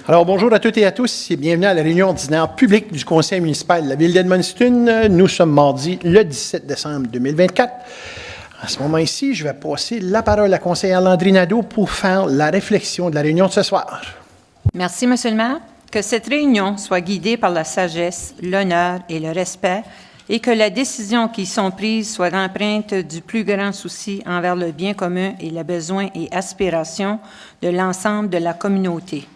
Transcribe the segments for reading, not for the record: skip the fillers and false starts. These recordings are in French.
Alors, bonjour à toutes et à tous et bienvenue à la réunion ordinaire publique du Conseil municipal de la Ville d'Edmundston. Nous sommes mardi le 17 décembre 2024. À ce moment ici, je vais passer la parole à la conseillère Landry Nadeau pour faire la réflexion de la réunion de ce soir. Merci, Monsieur le maire. Que cette réunion soit guidée par la sagesse, l'honneur et le respect et que les décisions qui sont prises soient empreintes du plus grand souci envers le bien commun et les besoins et aspirations de l'ensemble de la communauté.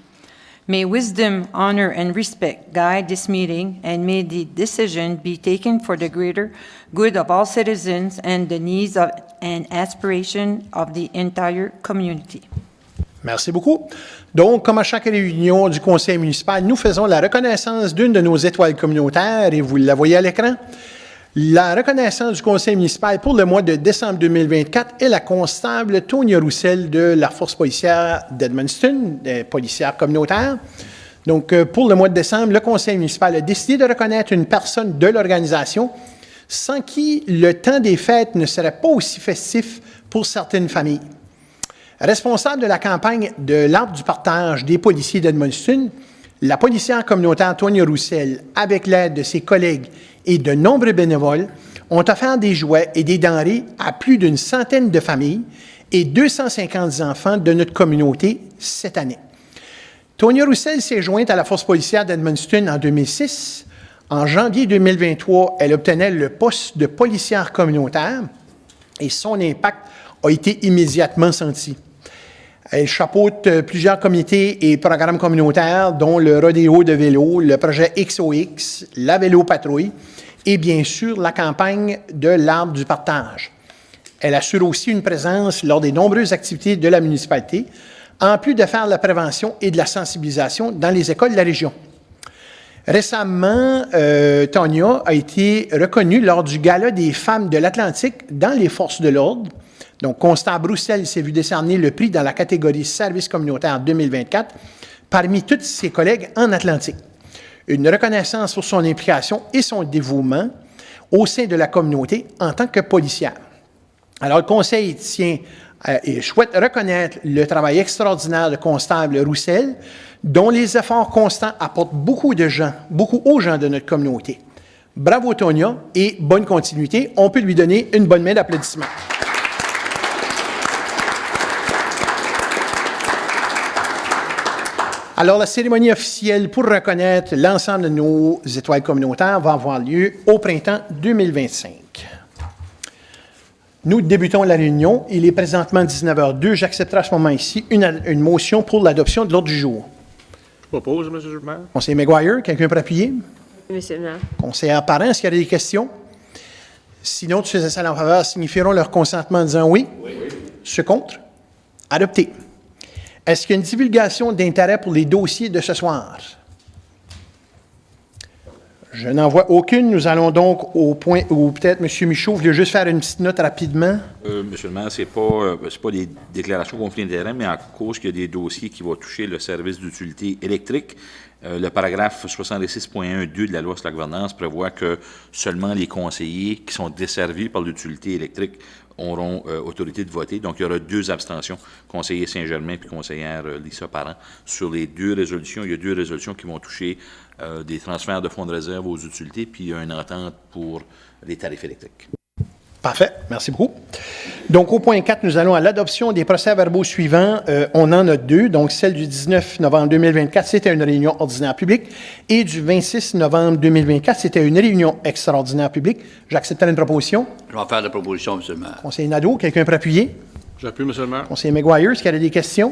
May wisdom, honor, and respect guide this meeting, and may the decision be taken for the greater good of all citizens and the needs of and aspiration of the entire community. Merci beaucoup. Donc, comme à chaque réunion du conseil municipal, nous faisons la reconnaissance d'une de nos étoiles communautaires et vous la voyez à l'écran. La reconnaissance du conseil municipal pour le mois de décembre 2024 est la constable Tonya Roussel de la force policière d'Edmundston, policière communautaire. Donc, pour le mois de décembre, le conseil municipal a décidé de reconnaître une personne de l'organisation sans qui le temps des fêtes ne serait pas aussi festif pour certaines familles. Responsable de la campagne de l'Arbre du partage des policiers d'Edmundston, la policière communautaire Tonya Roussel, avec l'aide de ses collègues et de nombreux bénévoles, ont offert des jouets et des denrées à plus d'une centaine de familles et 250 enfants de notre communauté cette année. Tonya Roussel s'est jointe à la force policière d'Edmundston en 2006. En janvier 2023, elle obtenait le poste de policière communautaire et son impact a été immédiatement senti. Elle chapeaute plusieurs comités et programmes communautaires, dont le rodéo de vélo, le projet XOX, la vélo patrouille et bien sûr la campagne de l'Arbre du partage. Elle assure aussi une présence lors des nombreuses activités de la municipalité, en plus de faire la prévention et de la sensibilisation dans les écoles de la région. Récemment, Tonya a été reconnue lors du Gala des femmes de l'Atlantique dans les forces de l'ordre. Donc, Constable Roussel s'est vu décerner le prix dans la catégorie Service communautaire 2024 parmi toutes ses collègues en Atlantique. Une reconnaissance pour son implication et son dévouement au sein de la communauté en tant que policière. Alors, le Conseil tient et souhaite reconnaître le travail extraordinaire de Constable Roussel, dont les efforts constants apportent beaucoup aux gens de notre communauté. Bravo, Tonya, et bonne continuité. On peut lui donner une bonne main d'applaudissements. Alors, la cérémonie officielle pour reconnaître l'ensemble de nos étoiles communautaires va avoir lieu au printemps 2025. Nous débutons la réunion. Il est présentement 19h02. J'accepterai à ce moment ici une motion pour l'adoption de l'ordre du jour. Je propose, M. le maire. Conseiller Maguire, quelqu'un pour appuyer? Monsieur le maire. Conseillère Parent, est-ce qu'il y a des questions? Sinon, tous ces salles en faveur signifieront leur consentement en disant oui. Oui. Ceux contre? Adopté. Est-ce qu'il y a une divulgation d'intérêt pour les dossiers de ce soir? Je n'en vois aucune. Nous allons donc au point où peut-être M. Michaud voulait juste faire une petite note rapidement. Monsieur le maire, c'est pas des déclarations de conflit d'intérêt, mais en cause qu'il y a des dossiers qui vont toucher le service d'utilité électrique. Le paragraphe 66.1.2 de la loi sur la gouvernance prévoit que seulement les conseillers qui sont desservis par l'utilité électrique auront autorité de voter. Donc, il y aura 2 abstentions, conseiller Saint-Germain puis conseillère Lisa Parent. Sur les 2 résolutions, il y a 2 résolutions qui vont toucher des transferts de fonds de réserve aux utilités, puis il y a une entente pour les tarifs électriques. Parfait. Merci beaucoup. Donc, au point 4, nous allons à l'adoption des procès-verbaux suivants. On en a 2. Donc, celle du 19 novembre 2024, c'était une réunion ordinaire publique. Et du 26 novembre 2024, c'était une réunion extraordinaire publique. J'accepterai une proposition. Je vais faire la proposition, M. le maire. Conseiller Nadeau, quelqu'un pour appuyer? J'appuie, M. le maire. Conseiller Maguire, est-ce qu'il y a des questions?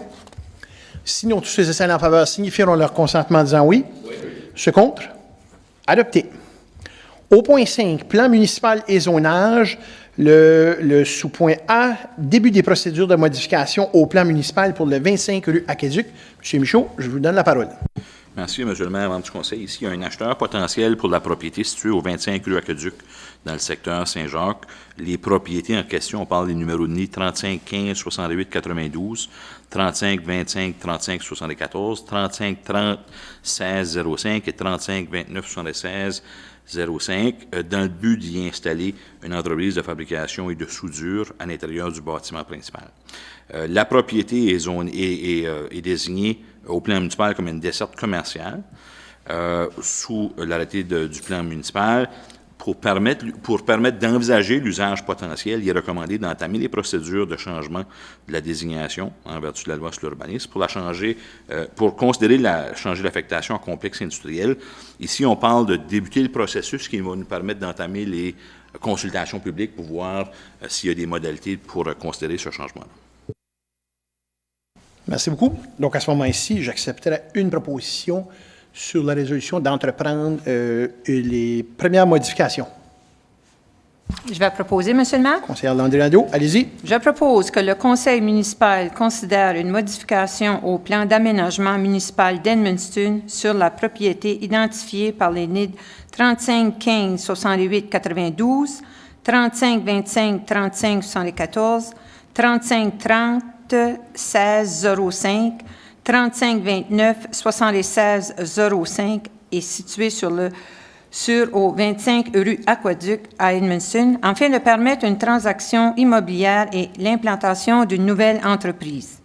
Sinon, tous ces essais en faveur signifieront leur consentement en disant oui. Oui. Ceux contre? Adopté. Au point 5, plan municipal et zonage, le sous-point A, début des procédures de modification au plan municipal pour le 25 rue Aqueduc. M. Michaud, je vous donne la parole. Merci, M. le maire, membre du conseil. Ici, il y a un acheteur potentiel pour la propriété située au 25 rue Aqueduc, dans le secteur Saint-Jacques. Les propriétés en question, on parle des numéros de nid 35 15 68 92, 35 25 35 74, 35 30 16 05 et 35 29 76 05, dans le but d'y installer une entreprise de fabrication et de soudure à l'intérieur du bâtiment principal. La propriété est désignée au plan municipal comme une desserte commerciale sous l'arrêté du plan municipal. Pour permettre d'envisager l'usage potentiel, il est recommandé d'entamer les procédures de changement de la désignation en vertu de la loi sur l'urbanisme pour considérer changer l'affectation en complexe industriel. Ici, on parle de débuter le processus qui va nous permettre d'entamer les consultations publiques pour voir s'il y a des modalités pour considérer ce changement-là. Merci beaucoup. Donc, à ce moment-ci, j'accepterai une proposition sur la résolution d'entreprendre les premières modifications. Je vais proposer, Monsieur le maire. Conseillère Landry-Nadeau, allez-y. Je propose que le conseil municipal considère une modification au plan d'aménagement municipal d'Edmundston sur la propriété identifiée par les NID 3515 68 92, 3525 35 74, 3530 16 05, 3529 76 05 est situé au 25 rue Aquaduc à Edmundston, afin de permettre une transaction immobilière et l'implantation d'une nouvelle entreprise.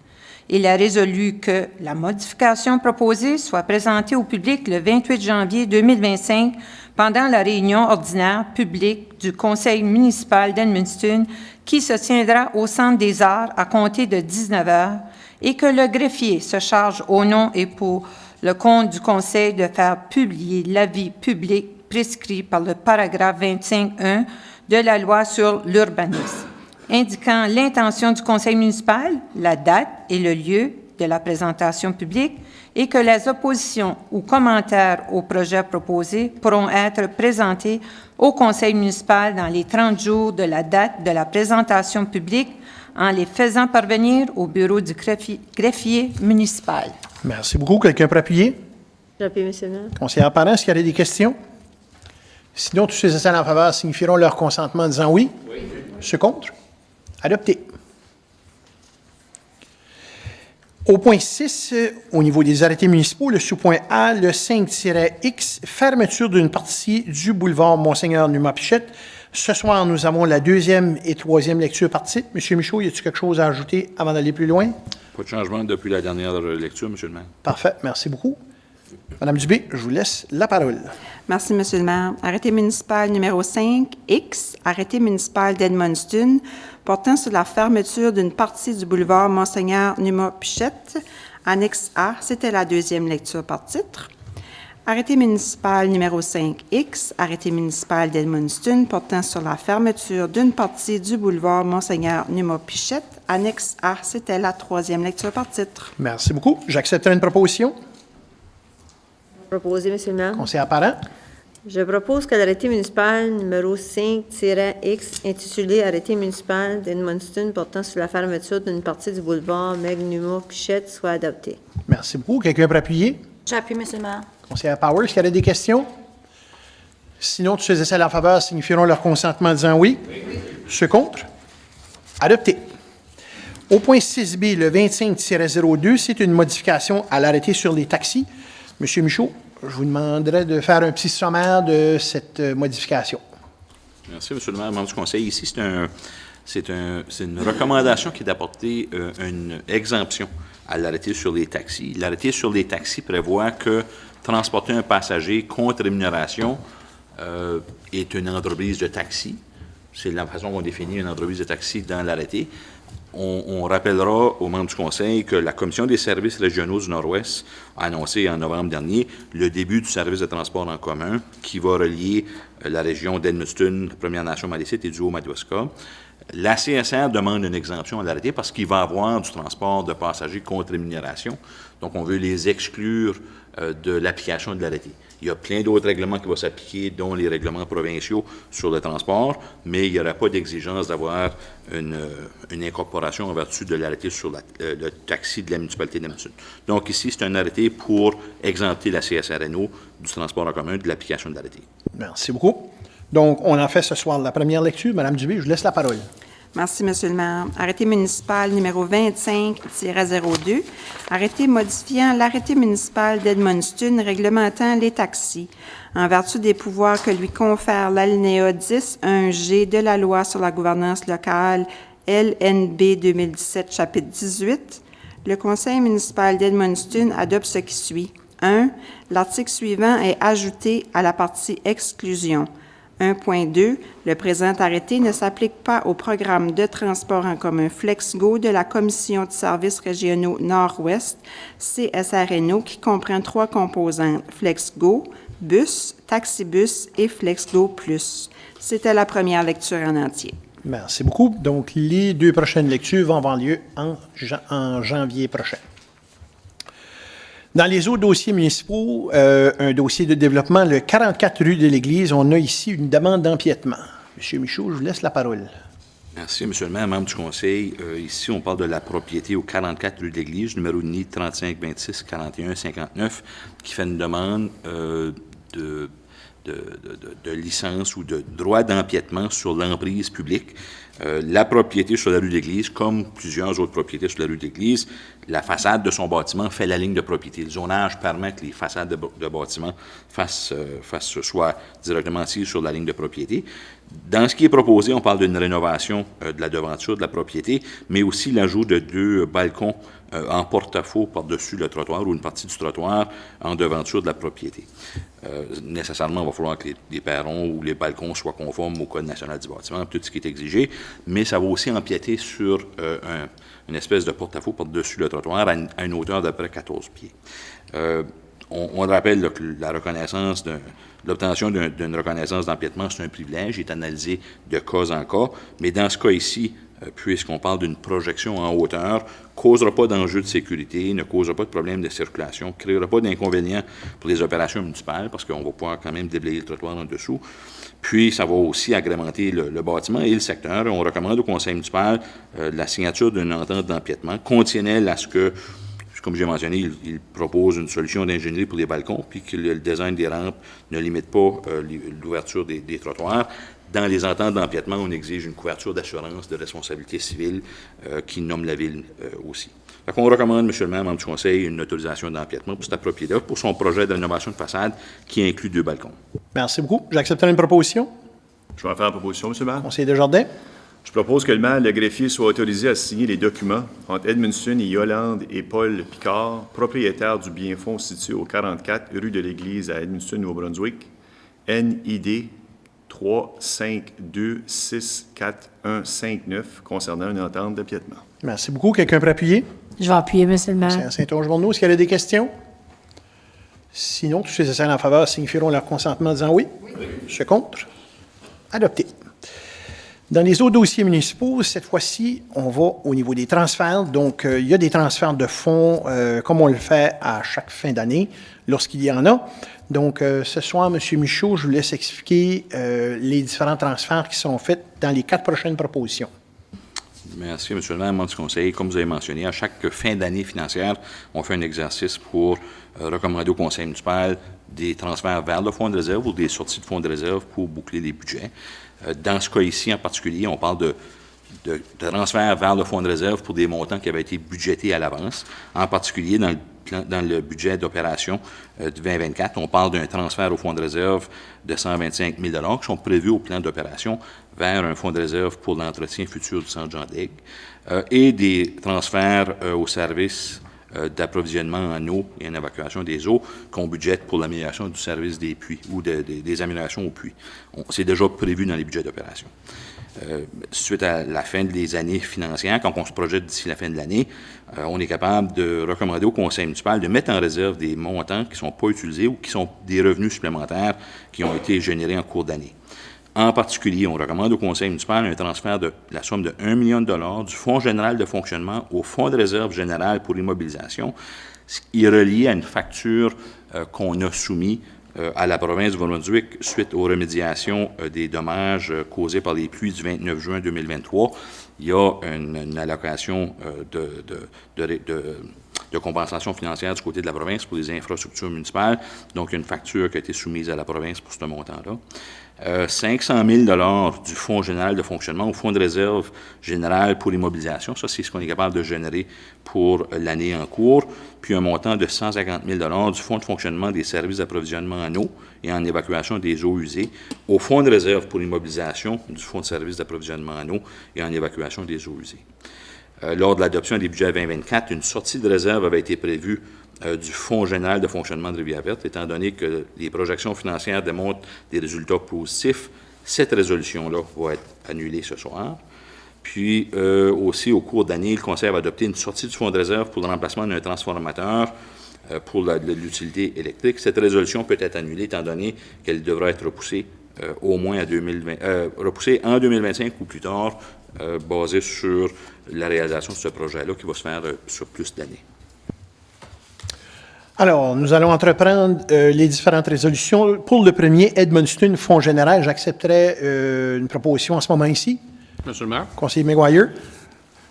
Il a résolu que la modification proposée soit présentée au public le 28 janvier 2025 pendant la réunion ordinaire publique du Conseil municipal d'Edmundston qui se tiendra au Centre des Arts à compter de 19 h et que le greffier se charge au nom et pour le compte du Conseil de faire publier l'avis public prescrit par le paragraphe 25.1 de la loi sur l'urbanisme, indiquant l'intention du Conseil municipal, la date et le lieu de la présentation publique et que les oppositions ou commentaires au projet proposé pourront être présentés au Conseil municipal dans les 30 jours de la date de la présentation publique en les faisant parvenir au bureau du greffier municipal. Merci beaucoup. Quelqu'un peut appuyer? J'appuie, Monsieur le maire. Conseillère Parent, est-ce qu'il y a des questions? Sinon, tous ces essais en faveur signifieront leur consentement en disant oui. Oui. Ceux contre? Adopté. Au point 6, au niveau des arrêtés municipaux, le sous-point A, le 5-X, fermeture d'une partie du boulevard Monseigneur Numa-Pichette. Ce soir, nous avons la deuxième et troisième lecture par titre. M. Michaud, y a-t-il quelque chose à ajouter avant d'aller plus loin? Pas de changement depuis la dernière lecture, M. le maire. Parfait, merci beaucoup. Madame Dubé, je vous laisse la parole. Merci, Monsieur le maire. Arrêté municipal numéro 5X, arrêté municipal d'Edmundston, portant sur la fermeture d'une partie du boulevard Monseigneur Numa-Pichette, annexe A, c'était la deuxième lecture par titre. Arrêté municipal numéro 5X, arrêté municipal d'Edmundston, portant sur la fermeture d'une partie du boulevard Monseigneur Numa-Pichette, annexe A, c'était la troisième lecture par titre. Merci beaucoup. J'accepterai une proposition. Proposé, Monsieur le maire. Conseiller Parent. Je propose que l'arrêté municipal numéro 5-X, intitulé Arrêté municipal d'Edmundston portant sur la fermeture d'une partie du boulevard Numa-Pichette, soit adopté. Merci beaucoup. Quelqu'un peut appuyer? J'appuie, Monsieur le maire. Conseillère Powers, est-ce qu'il y a des questions? Sinon, tous ces essais en faveur signifieront leur consentement en disant oui. Oui. Ceux contre? Adopté. Au point 6B, le 25-02, c'est une modification à l'arrêté sur les taxis. Monsieur Michaud, je vous demanderai de faire un petit sommaire de cette modification. Merci, M. le maire, membre du Conseil. Ici, c'est une recommandation qui est d'apporter une exemption à l'arrêté sur les taxis. L'arrêté sur les taxis prévoit que transporter un passager contre rémunération est une entreprise de taxi. C'est la façon qu'on définit une entreprise de taxi dans l'arrêté. On rappellera aux membres du Conseil que la Commission des services régionaux du Nord-Ouest a annoncé en novembre dernier le début du service de transport en commun qui va relier la région d'Edmundston, la Première Nation Malécite et du Haut-Madawaska. La CSR demande une exemption à l'arrêté parce qu'il va y avoir du transport de passagers contre rémunération. Donc, on veut les exclure de l'application de l'arrêté. Il y a plein d'autres règlements qui vont s'appliquer, dont les règlements provinciaux sur le transport, mais il n'y aura pas d'exigence d'avoir une incorporation en vertu de l'arrêté sur le taxi de la municipalité d'Edmundston. Donc ici, c'est un arrêté pour exempter la CSRNO du transport en commun de l'application de l'arrêté. Merci beaucoup. Donc, on en fait ce soir la première lecture. Madame Dubé, je vous laisse la parole. Merci, Monsieur le maire. Arrêté municipal numéro 25-02, arrêté modifiant l'arrêté municipal d'Edmundston réglementant les taxis, en vertu des pouvoirs que lui confère l'alinéa 10.1G de la loi sur la gouvernance locale LNB 2017, chapitre 18. Le conseil municipal d'Edmundston adopte ce qui suit. 1. L'article suivant est ajouté à la partie exclusion. 1.2. Le présent arrêté ne s'applique pas au programme de transport en commun FlexGo de la Commission de services régionaux Nord-Ouest, CSRNO, qui comprend 3 composantes, FlexGo, Bus, Taxibus et FlexGo Plus. C'était la première lecture en entier. Merci beaucoup. Donc, les 2 prochaines lectures vont avoir lieu en janvier prochain. Dans les autres dossiers municipaux, un dossier de développement, le 44 rue de l'Église, on a ici une demande d'empiètement. Monsieur Michaud, je vous laisse la parole. Merci, M. le maire, membre du conseil. Ici, on parle de la propriété au 44 rue de l'Église, numéro de nid 3526 41 59, qui fait une demande de licence ou de droit d'empiètement sur l'emprise publique. La propriété sur la rue de l'Église, comme plusieurs autres propriétés sur la rue de l'Église, la façade de son bâtiment fait la ligne de propriété. Le zonage permet que les façades de bâtiments soient directement assises sur la ligne de propriété. Dans ce qui est proposé, on parle d'une rénovation de la devanture de la propriété, mais aussi l'ajout de 2 balcons en porte-à-faux par-dessus le trottoir ou une partie du trottoir en devanture de la propriété. Nécessairement, il va falloir que les perrons ou les balcons soient conformes au Code national du bâtiment, tout ce qui est exigé, mais ça va aussi empiéter sur une espèce de porte-à-faux par-dessus le trottoir à une hauteur d'à peu près 14 pieds. On rappelle que la reconnaissance l'obtention d'une reconnaissance d'empiètement, c'est un privilège, il est analysé de cas en cas, mais dans ce cas ici, puisqu'on parle d'une projection en hauteur, ne causera pas d'enjeu de sécurité, ne causera pas de problème de circulation, ne créera pas d'inconvénients pour les opérations municipales, parce qu'on va pouvoir quand même déblayer le trottoir en dessous. Puis, ça va aussi agrémenter le bâtiment et le secteur. On recommande au conseil municipal la signature d'une entente d'empiètement conditionnelle à ce que, comme j'ai mentionné, il propose une solution d'ingénierie pour les balcons, puis que le design des rampes ne limite pas l'ouverture des trottoirs. Dans les ententes d'empiètement, on exige une couverture d'assurance de responsabilité civile qui nomme la ville aussi. Donc, on recommande, M. le maire, membre du conseil, une autorisation d'empiètement pour cette propriété-là, pour son projet de rénovation de façade qui inclut 2 balcons. Merci beaucoup. J'accepte une proposition. Je vais en faire la proposition, M. le maire. Conseiller Desjardins. Je propose que le maire, le greffier, soit autorisé à signer les documents entre Edmundston et Yolande et Paul Picard, propriétaires du bien-fonds situé au 44 rue de l'Église à Edmundston, Nouveau-Brunswick, NID 352641159, concernant une entente d'empiètement. Merci beaucoup. Quelqu'un peut appuyer? Je vais appuyer, M. le maire. C'est Saint-Onge-Bourneau. Est-ce qu'il y a des questions? Sinon, tous ceux qui sont en faveur signifieront leur consentement en disant oui. Ceux contre? Adopté. Dans les autres dossiers municipaux, cette fois-ci, on va au niveau des transferts. Donc, il y a des transferts de fonds, comme on le fait à chaque fin d'année, lorsqu'il y en a. Donc, ce soir, M. Michaud, je vous laisse expliquer les différents transferts qui sont faits dans les 4 prochaines propositions. Merci, M. le maire, membre du conseil. Comme vous avez mentionné, à chaque fin d'année financière, on fait un exercice pour recommander au conseil municipal des transferts vers le fonds de réserve ou des sorties de fonds de réserve pour boucler les budgets. Dans ce cas ici, en particulier, on parle de transferts vers le fonds de réserve pour des montants qui avaient été budgétés à l'avance. En particulier, dans le budget d'opération de 2024, on parle d'un transfert au fonds de réserve de 125 000 qui sont prévus au plan d'opération vers un fonds de réserve pour l'entretien futur du centre Jean Daigues et des transferts au service d'approvisionnement en eau et en évacuation des eaux qu'on budgète pour l'amélioration du service des puits ou des améliorations aux puits. C'est déjà prévu dans les budgets d'opération. Suite à la fin des années financières, quand on se projette d'ici la fin de l'année, on est capable de recommander au conseil municipal de mettre en réserve des montants qui ne sont pas utilisés ou qui sont des revenus supplémentaires qui ont été générés en cours d'année. En particulier, on recommande au conseil municipal un transfert de la somme de 1 million de dollars du Fonds général de fonctionnement au Fonds de réserve générale pour l'immobilisation, ce qui est relié à une facture qu'on a soumise à la province du Nouveau-Brunswick suite aux remédiations des dommages causés par les pluies du 29 juin 2023. Il y a une allocation de compensation financière du côté de la province pour les infrastructures municipales. Donc, il y a une facture qui a été soumise à la province pour ce montant-là. 500 000 $ du Fonds général de fonctionnement au Fonds de réserve général pour l'immobilisation. Ça, c'est ce qu'on est capable de générer pour l'année en cours. Puis un montant de 150 000 $ du Fonds de fonctionnement des services d'approvisionnement en eau et en évacuation des eaux usées au Fonds de réserve pour l'immobilisation du Fonds de services d'approvisionnement en eau et en évacuation des eaux usées. Lors de l'adoption des budgets 2024, une sortie de réserve avait été prévue du Fonds général de fonctionnement de Rivière-Verte, étant donné que les projections financières démontrent des résultats positifs. Cette résolution-là va être annulée ce soir. Puis, aussi, au cours d'année, le Conseil va adopter une sortie du Fonds de réserve pour le remplacement d'un transformateur pour l'utilité électrique. Cette résolution peut être annulée, étant donné qu'elle devra être repoussée au moins à repoussée en 2025 ou plus tard, basée sur la réalisation de ce projet-là qui va se faire sur plus d'années. Alors, nous allons entreprendre les différentes résolutions. Pour le premier, Edmundston, Fonds général, j'accepterai une proposition en ce moment ici. Monsieur le maire. Conseiller Maguire.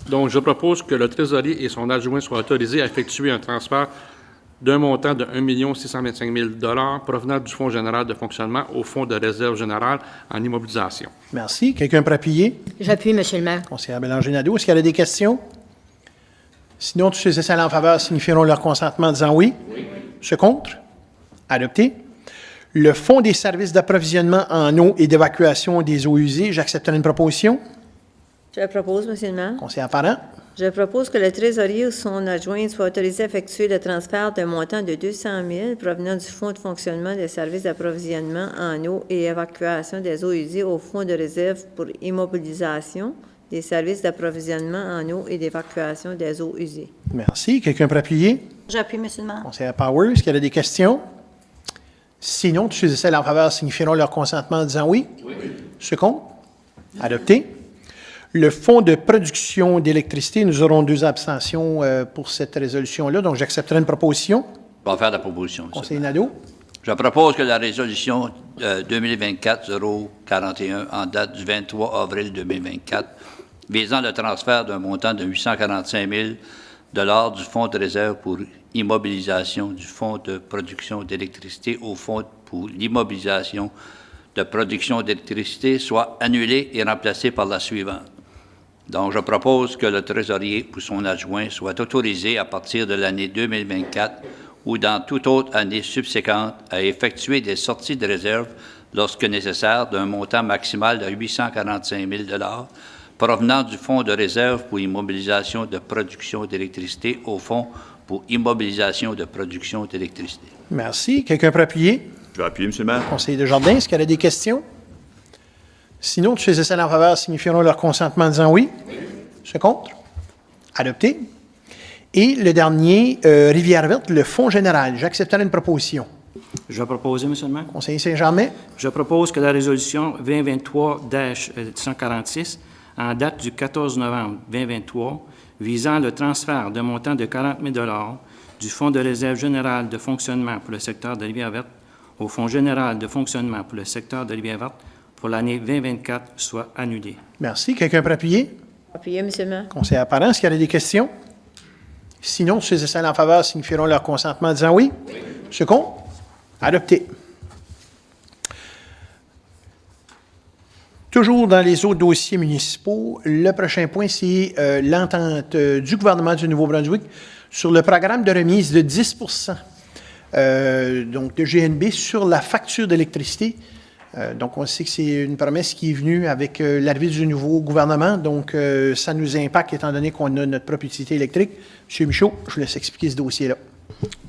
Donc, je propose que le trésorier et son adjoint soient autorisés à effectuer un transfert d'un montant de 1 625 000 $ provenant du Fonds général de fonctionnement au Fonds de réserve générale en immobilisation. Merci. Quelqu'un peut appuyer? J'appuie, Monsieur le maire. Conseillère Bélanger-Nadeau, est-ce qu'il y a des questions? Sinon, tous ces essais en faveur signifieront leur consentement en disant oui. Oui. Ceux contre? Adopté. Le Fonds des services d'approvisionnement en eau et d'évacuation des eaux usées, j'accepterai une proposition. Je propose, Monsieur le maire. Conseiller Parent. Je propose que le trésorier ou son adjoint soit autorisé à effectuer le transfert d'un montant de 200 000 provenant du Fonds de fonctionnement des services d'approvisionnement en eau et évacuation des eaux usées au Fonds de réserve pour immobilisation des services d'approvisionnement en eau et d'évacuation des eaux usées. Merci. Quelqu'un peut appuyer? J'appuie, Monsieur le maire. Conseiller Powers, est-ce qu'il y a des questions? Sinon, tous ces essais en faveur signifieront leur consentement en disant oui. Oui. Ceux contre? Adopté. Le Fonds de production d'électricité, nous aurons 2 abstentions pour cette résolution-là, donc j'accepterai une proposition. Je vais faire la proposition, Monsieur Conseiller le maire. Nadeau. Je propose que la résolution 2024-041 en date du 23 avril 2024 visant le transfert d'un montant de 845 000 $ du Fonds de réserve pour immobilisation du Fonds de production d'électricité au Fonds pour l'immobilisation de production d'électricité soit annulée et remplacée par la suivante. Donc, je propose que le trésorier ou son adjoint soit autorisé à partir de l'année 2024 ou dans toute autre année subséquente à effectuer des sorties de réserve lorsque nécessaire d'un montant maximal de 845 000 $ provenant du Fonds de réserve pour immobilisation de production d'électricité au Fonds pour immobilisation de production d'électricité. Merci. Quelqu'un peut appuyer? Je vais appuyer, Monsieur le maire. Conseiller Desjardins, est-ce qu'il y a des questions? Sinon, tous ces essais en faveur signifieront leur consentement en disant oui. Oui. Ceux contre? Adopté. Et le dernier, Rivière-Verte, le Fonds général. J'accepterai une proposition. Je vais proposer, Monsieur le maire. Conseiller Saint-Germain. Je propose que la résolution 2023-146, en date du 14 novembre 2023, visant le transfert d'un montant de 40 000 $ du Fonds de réserve générale de fonctionnement pour le secteur de Rivière-Verte au Fonds général de fonctionnement pour le secteur de Rivière-Verte pour l'année 2024 soit annulée. Merci. Quelqu'un peut appuyer? Appuyez, Monsieur le maire. Conseiller Apparent, est-ce qu'il y a des questions? Sinon, tous ces essais en faveur signifieront leur consentement en disant oui. Oui. Ceux contre? Adopté. Toujours dans les autres dossiers municipaux, le prochain point, c'est l'entente du gouvernement du Nouveau-Brunswick sur le programme de remise de 10 donc de GNB sur la facture d'électricité. Donc, on sait que c'est une promesse qui est venue avec l'arrivée du nouveau gouvernement. Donc, ça nous impacte étant donné qu'on a notre propre utilité électrique. M. Michaud, je vous laisse expliquer ce dossier-là.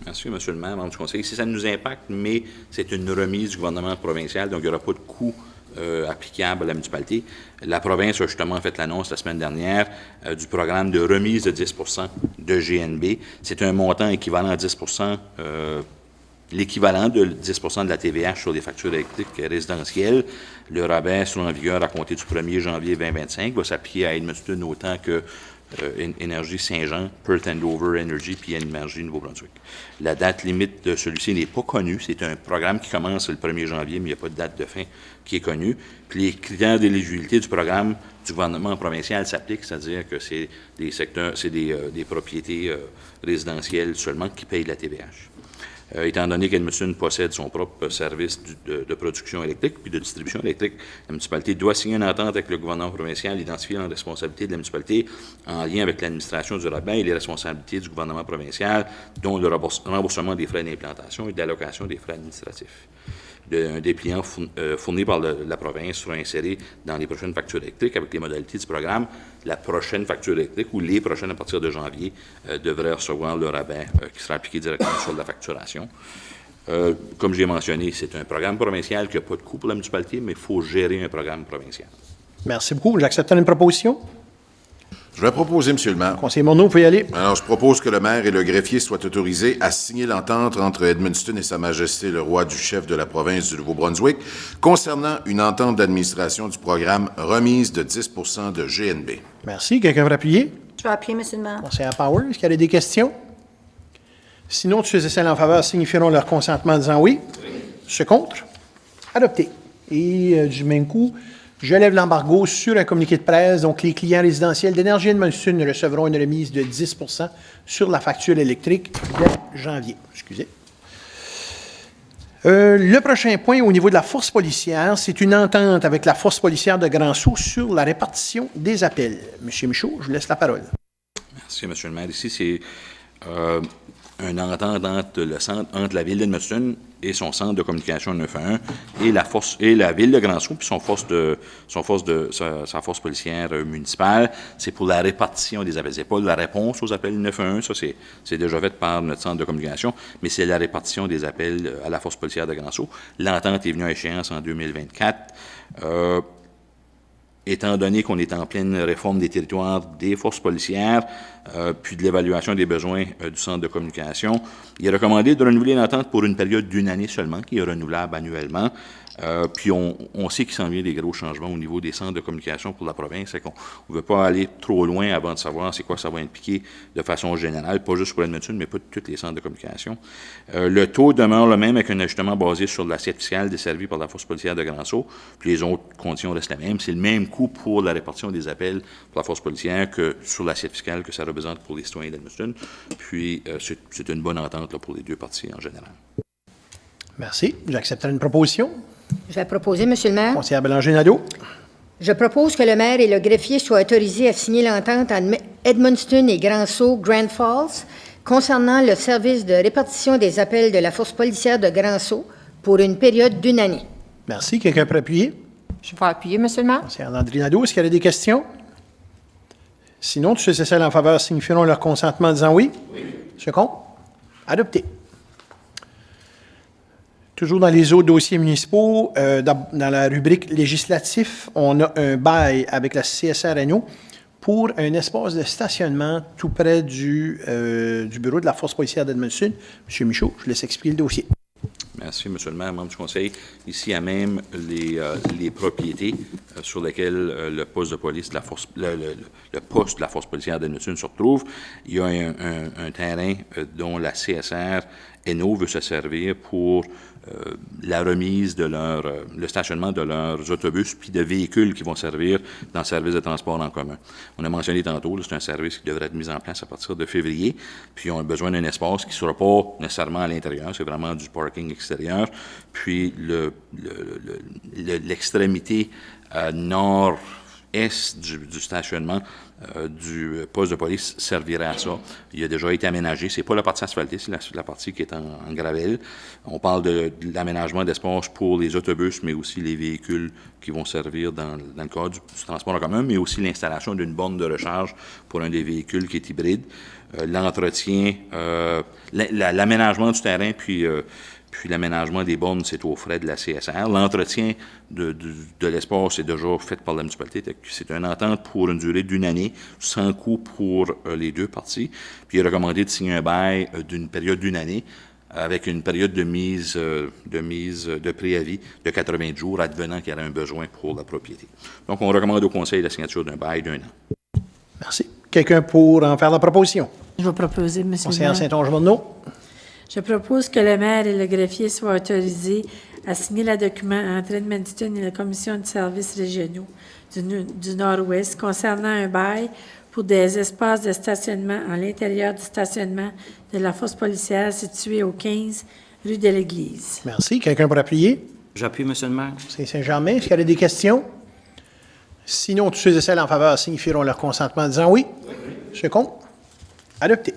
Merci, M. le maire, membre du conseil. Si ça nous impacte, mais c'est une remise du gouvernement provincial, donc il n'y aura pas de coût applicable à la municipalité. La province a justement fait l'annonce la semaine dernière du programme de remise de 10 de GNB. C'est un montant équivalent à 10 l'équivalent de 10 de la TVH sur les factures électriques résidentielles. Le rabais sera en vigueur à compter du 1er janvier 2025, va s'appliquer à Edmundston autant que Énergie Saint-Jean, Perth Andover Energy puis Énergie Nouveau-Brunswick. La date limite de celui-ci n'est pas connue. C'est un programme qui commence le 1er janvier, mais il n'y a pas de date de fin qui est connue. Puis les critères d'éligibilité du programme du gouvernement provincial s'appliquent, c'est-à-dire que c'est des secteurs, c'est des propriétés résidentielles seulement qui payent la TVH. Étant donné qu'Edmundston possède son propre service de production électrique puis de distribution électrique, la municipalité doit signer une entente avec le gouvernement provincial identifiant les responsabilités de la municipalité en lien avec l'administration du rabais et les responsabilités du gouvernement provincial, dont le remboursement des frais d'implantation et d'allocation des frais administratifs. d'un dépliant fourni par la province sera inséré dans les prochaines factures électriques avec les modalités du programme. La prochaine facture électrique ou les prochaines à partir de janvier devraient recevoir le rabais qui sera appliqué directement sur la facturation. Comme j'ai mentionné, c'est un programme provincial qui n'a pas de coût pour la municipalité, mais il faut gérer un programme provincial. Merci beaucoup. J'accepte une proposition. Je vais proposer, M. le maire. Conseiller Morneau, vous pouvez y aller. Alors, je propose que le maire et le greffier soient autorisés à signer l'entente entre Edmundston et Sa Majesté le roi du chef de la province du Nouveau-Brunswick concernant une entente d'administration du programme remise de 10 % de GNB. Merci. Quelqu'un veut appuyer? Je vais appuyer, M. le maire. Conseiller Powers, est-ce qu'il y a des questions? Sinon, tous ceux et celles en faveur signifieront leur consentement en disant oui. Ceux contre? Adopté. Et du même coup, je lève l'embargo sur un communiqué de presse. Donc, les clients résidentiels d'Énergie Edmundston recevront une remise de 10 % sur la facture électrique dès janvier. Excusez. Le prochain point au niveau de la force policière, c'est une entente avec la force policière de Grand-Sault sur la répartition des appels. Monsieur Michaud, je vous laisse la parole. Merci, M. le maire. Ici, c'est une entente entre la ville d'Edmundston et son centre de communication 911 et la ville de Grand-Sault puis sa force policière municipale. C'est pour la répartition des appels. C'est pas la réponse aux appels 911, ça c'est déjà fait par notre centre de communication, mais c'est la répartition des appels à la force policière de Grand-Sault. L'entente est venue à échéance en 2024. Étant donné qu'on est en pleine réforme des territoires des forces policières, puis de l'évaluation des besoins du centre de communication, il est recommandé de renouveler l'entente pour une période d'une année seulement, qui est renouvelable annuellement. Puis on sait qu'il s'en vient des gros changements au niveau des centres de communication pour la province, c'est qu'on ne veut pas aller trop loin avant de savoir c'est quoi ça va impliquer de façon générale, pas juste pour Edmundston, mais pas tous les centres de communication. Le taux demeure le même avec un ajustement basé sur l'assiette fiscale desservie par la force policière de Grand-Sault, puis les autres conditions restent les mêmes. C'est le même coût pour la répartition des appels pour la force policière que sur l'assiette fiscale que ça représente pour les citoyens d'Edmundston. Puis c'est une bonne entente là, pour les deux parties en général. Merci. J'accepterai une proposition. Je vais proposer, M. le maire. Conseillère Bélanger-Nadeau. Je propose que le maire et le greffier soient autorisés à signer l'entente entre Edmundston et Grand-Sault, Grand Falls, concernant le service de répartition des appels de la force policière de Grand-Sault pour une période d'une année. Merci. Quelqu'un peut appuyer? Je vais appuyer, M. le maire. Conseillère Landry-Nadeau, est-ce qu'il y a des questions? Sinon, tous ceux et celles en faveur signifieront leur consentement en disant oui. Oui. Ceux contre? Adopté. Toujours dans les autres dossiers municipaux, dans la rubrique législatif, on a un bail avec la CSRNO pour un espace de stationnement tout près du bureau de la force policière d'Edmundston. M. Michaud, je vous laisse expliquer le dossier. Merci, M. le maire, membre du conseil. Ici, à même les propriétés sur lesquelles le poste de police de la force, le poste de la force policière d'Edmundston se retrouve. Il y a un terrain dont la CSR NO veut se servir pour la remise de le stationnement de leurs autobus puis de véhicules qui vont servir dans le service de transport en commun. On a mentionné tantôt, c'est un service qui devrait être mis en place à partir de février, puis on a besoin d'un espace qui ne sera pas nécessairement à l'intérieur, c'est vraiment du parking extérieur, puis l'extrémité nord-est du stationnement du poste de police servirait à ça. Il a déjà été aménagé. C'est pas la partie asphaltée, c'est la partie qui est en gravelle. On parle de l'aménagement d'espace pour les autobus, mais aussi les véhicules qui vont servir dans le cadre du transport en commun, mais aussi l'installation d'une borne de recharge pour un des véhicules qui est hybride. L'entretien, l'aménagement du terrain, puis l'aménagement des bornes, c'est aux frais de la CSR. L'entretien de l'espace est déjà fait par la municipalité. C'est une entente pour une durée d'une année, sans coût pour les deux parties. Puis il est recommandé de signer un bail d'une période d'une année, avec une période de mise de préavis de 80 jours, advenant qu'il y aurait un besoin pour la propriété. Donc, on recommande au conseil la signature d'un bail d'un an. Merci. Quelqu'un pour en faire la proposition? Je vais proposer, M. le maire. Conseillère Saint-Onge-Morneau. Je propose que le maire et le greffier soient autorisés à signer le document entre Edmundston et la Commission de services régionaux du Nord-Ouest concernant un bail pour des espaces de stationnement à l'intérieur du stationnement de la force policière située au 15 rue de l'Église. Merci. Quelqu'un pour appuyer? J'appuie, M. le maire. C'est Saint-Germain. Est-ce qu'il y a des questions? Sinon, tous ceux et celles en faveur signifieront leur consentement en disant oui. Oui. Ceux contre? Adopté.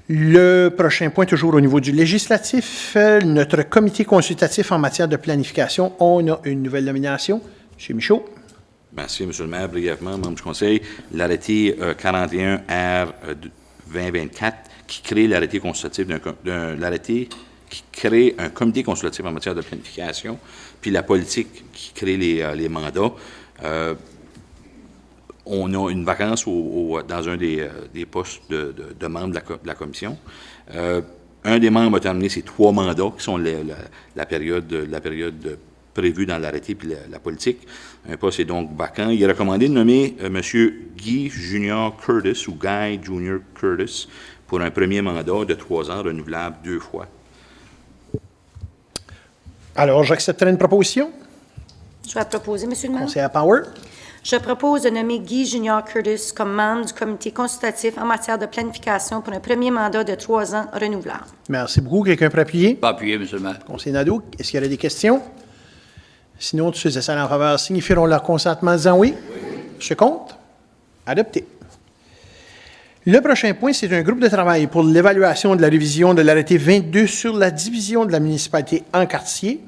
Le prochain point, toujours au niveau du législatif, notre comité consultatif en matière de planification, on a une nouvelle nomination. M. Michaud. Merci, M. le maire. Brièvement, membre du Conseil, l'arrêté 41R 2024 qui crée l'arrêté consultatif l'arrêté qui crée un comité consultatif en matière de planification, puis la politique qui crée les mandats. On a une vacance dans un des postes de membres de la commission. Un des membres a terminé ses 3 mandats, qui sont la période prévue dans l'arrêté puis la politique. Un poste est donc vacant. Il est recommandé de nommer M. Guy Junior Curtis ou Guy Junior Curtis pour un premier mandat de 3 ans, renouvelable 2 fois. Alors, j'accepterai une proposition. Je vais proposer, M. le maire. Conseillère Power. Je propose de nommer Guy Junior Curtis comme membre du comité consultatif en matière de planification pour un premier mandat de 3 ans renouvelable. Merci beaucoup. Quelqu'un peut appuyer? Pas appuyé, M. le maire. Conseiller Nadeau, est-ce qu'il y a des questions? Sinon, tous ceux et celles en faveur signifieront leur consentement en disant oui. Je compte. Adopté. Le prochain point, c'est un groupe de travail pour l'évaluation de la révision de l'arrêté 22 sur la division de la municipalité en quartier.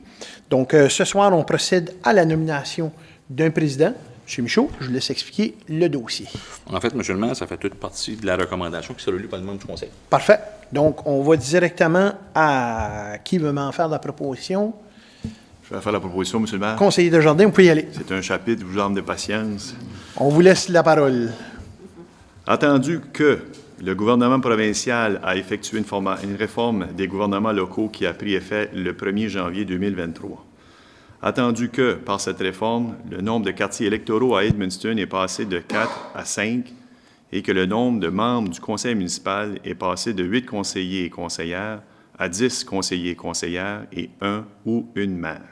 Donc, ce soir, on procède à la nomination d'un président. M. Michaud, je vous laisse expliquer le dossier. En fait, M. le maire, ça fait toute partie de la recommandation qui sera lue par le membre du Conseil. Parfait. Donc, on va directement à qui veut m'en faire la proposition. Je vais faire la proposition, M. le maire. Conseiller Desjardins, vous pouvez y aller. C'est un chapitre, vous arme de patience. On vous laisse la parole. Attendu que le gouvernement provincial a effectué une réforme des gouvernements locaux qui a pris effet le 1er janvier 2023. Attendu que, par cette réforme, le nombre de quartiers électoraux à Edmundston est passé de 4 à 5 et que le nombre de membres du conseil municipal est passé de 8 conseillers et conseillères à 10 conseillers et conseillères et 1 ou une maire.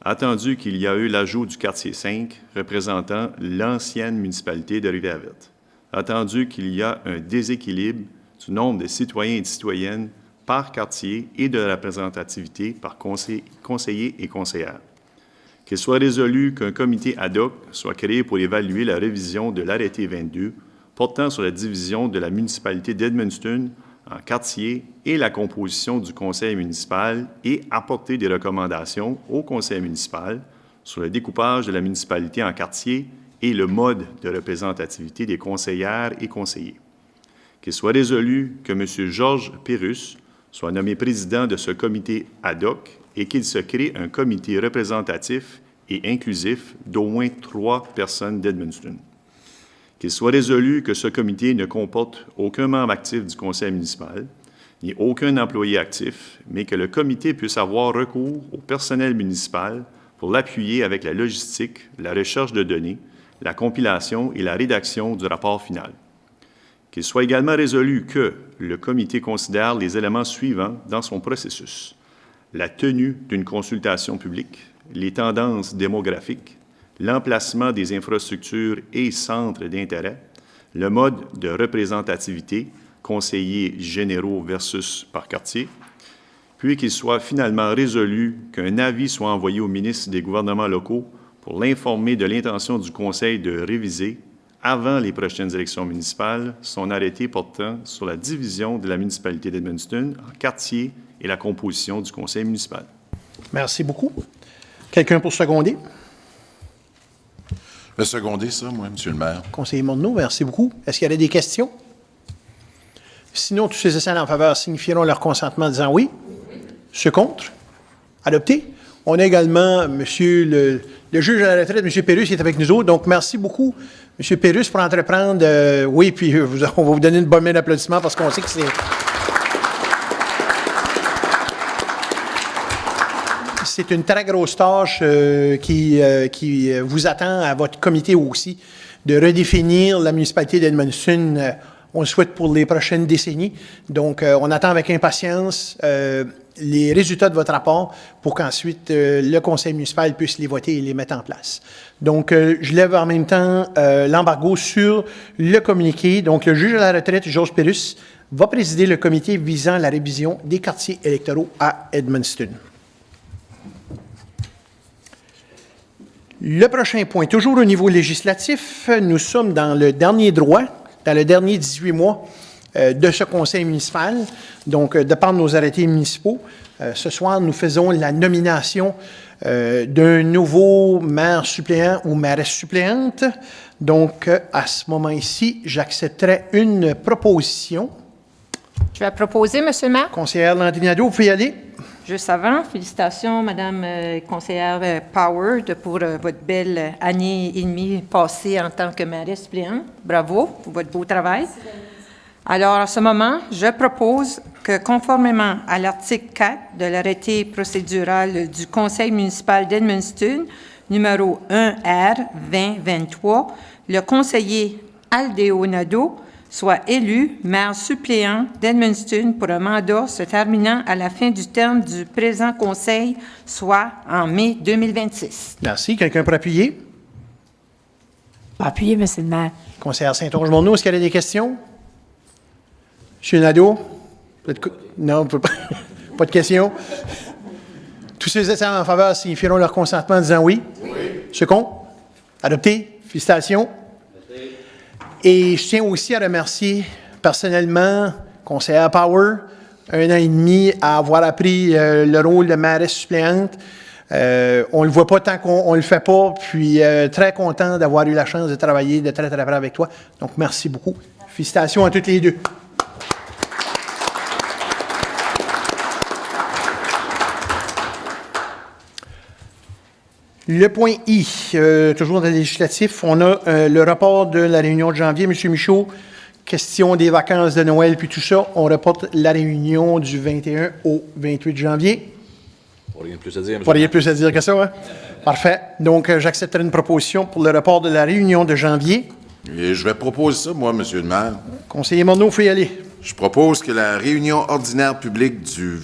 Attendu qu'il y a eu l'ajout du quartier 5 représentant l'ancienne municipalité de Rivière-Verte. Attendu qu'il y a un déséquilibre du nombre de citoyens et de citoyennes par quartier et de la représentativité par conseillers et conseillères. Qu'il soit résolu qu'un comité ad hoc soit créé pour évaluer la révision de l'arrêté 22 portant sur la division de la municipalité d'Edmundston en quartier et la composition du conseil municipal et apporter des recommandations au conseil municipal sur le découpage de la municipalité en quartier et le mode de représentativité des conseillères et conseillers. Qu'il soit résolu que M. Georges Pérus soit nommé président de ce comité ad hoc et qu'il se crée un comité représentatif et inclusif d'au moins 3 personnes d'Edmundston. Qu'il soit résolu que ce comité ne comporte aucun membre actif du conseil municipal, ni aucun employé actif, mais que le comité puisse avoir recours au personnel municipal pour l'appuyer avec la logistique, la recherche de données, la compilation et la rédaction du rapport final. Qu'il soit également résolu que le comité considère les éléments suivants dans son processus: la tenue d'une consultation publique, les tendances démographiques, l'emplacement des infrastructures et centres d'intérêt, le mode de représentativité, conseillers généraux versus par quartier, puis qu'il soit finalement résolu qu'un avis soit envoyé au ministre des gouvernements locaux pour l'informer de l'intention du Conseil de réviser, avant les prochaines élections municipales, son arrêté portant sur la division de la municipalité d'Edmundston en quartier et la composition du conseil municipal. Merci beaucoup. Quelqu'un pour seconder? Je vais seconder ça, moi, M. le maire. Conseiller Morneau, merci beaucoup. Est-ce qu'il y a des questions? Sinon, tous ces essais en faveur signifieront leur consentement en disant oui. Ceux contre? Adopté. On a également Monsieur le juge à la retraite, M. Pérus, qui est avec nous autres. Donc, merci beaucoup, M. Pérus, pour entreprendre. Oui, puis on va vous donner une bonne main d'applaudissement parce qu'on sait que c'est une très grosse tâche qui vous attend à votre comité aussi, de redéfinir la municipalité d'Edmundston. On le souhaite pour les prochaines décennies. Donc, on attend avec impatience les résultats de votre rapport pour qu'ensuite le conseil municipal puisse les voter et les mettre en place. Donc, je lève en même temps l'embargo sur le communiqué. Donc, le juge à la retraite, Georges Pérus, va présider le comité visant la révision des quartiers électoraux à Edmundston. Le prochain point, toujours au niveau législatif, nous sommes dans le dernier droit, dans le dernier 18 mois de ce conseil municipal. Donc, de par nos arrêtés municipaux, ce soir, nous faisons la nomination d'un nouveau maire suppléant ou mairesse suppléante. Donc, à ce moment ici, j'accepterai une proposition. Je vais proposer, Monsieur le maire. Conseillère Landry-Nadeau, vous pouvez y aller. Juste avant, félicitations, Madame conseillère Power, pour votre belle année et demie passée en tant que mairesse suppléante. Bravo pour votre beau travail. Alors, à ce moment, je propose que, conformément à l'article 4 de l'arrêté procédural du Conseil municipal d'Edmundston, numéro 1R 2023, le conseiller Aldeo Nadeau soit élu maire suppléant d'Edmundston pour un mandat se terminant à la fin du terme du présent conseil, soit en mai 2026. Merci. Quelqu'un pour appuyer? Appuyez, Monsieur le maire. Conseillère Saint-Onge-Morneau, est-ce qu'il y a des questions? Monsieur Nadeau? Non, pas de questions. Tous ceux qui sont en faveur signifieront leur consentement en disant oui. Oui. Second? Adopté. Félicitations. Et je tiens aussi à remercier personnellement conseillère Power, 1 an et demi à avoir appris le rôle de mairesse suppléante. On ne le voit pas tant qu'on ne le fait pas, puis très content d'avoir eu la chance de travailler de très très près avec toi. Donc, merci beaucoup. Félicitations à toutes les deux. Le point I, toujours dans le législatif, on a le rapport de la réunion de janvier. M. Michaud, question des vacances de Noël puis tout ça, on reporte la réunion du 21 au 28 janvier. Rien de plus à dire. Pas rien de plus à dire que ça, hein? Parfait. Donc, j'accepterai une proposition pour le report de la réunion de janvier. Et je vais proposer ça, moi, Monsieur le maire. Conseiller Morneau, il faut y aller. Je propose que la réunion ordinaire publique du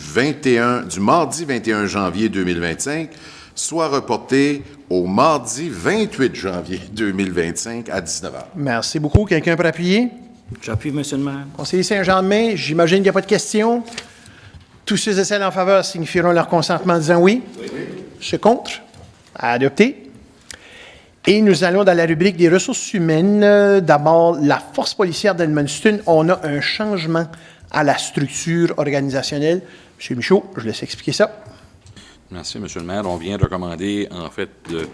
mardi 21 janvier 2025 soit reportée au mardi 28 janvier 2025 à 19h. Merci beaucoup. Quelqu'un pour appuyer? J'appuie, Monsieur le maire. Conseiller Saint-Jean-de-Main, j'imagine qu'il n'y a pas de questions. Tous ceux et celles en faveur signifieront leur consentement en disant oui. Oui. Ceux contre? Adopté. Et nous allons dans la rubrique des ressources humaines. D'abord, la force policière d'Edmundston. On a un changement à la structure organisationnelle. M. Michaud, je laisse expliquer ça. Merci, Monsieur le maire. On vient recommander, en fait, de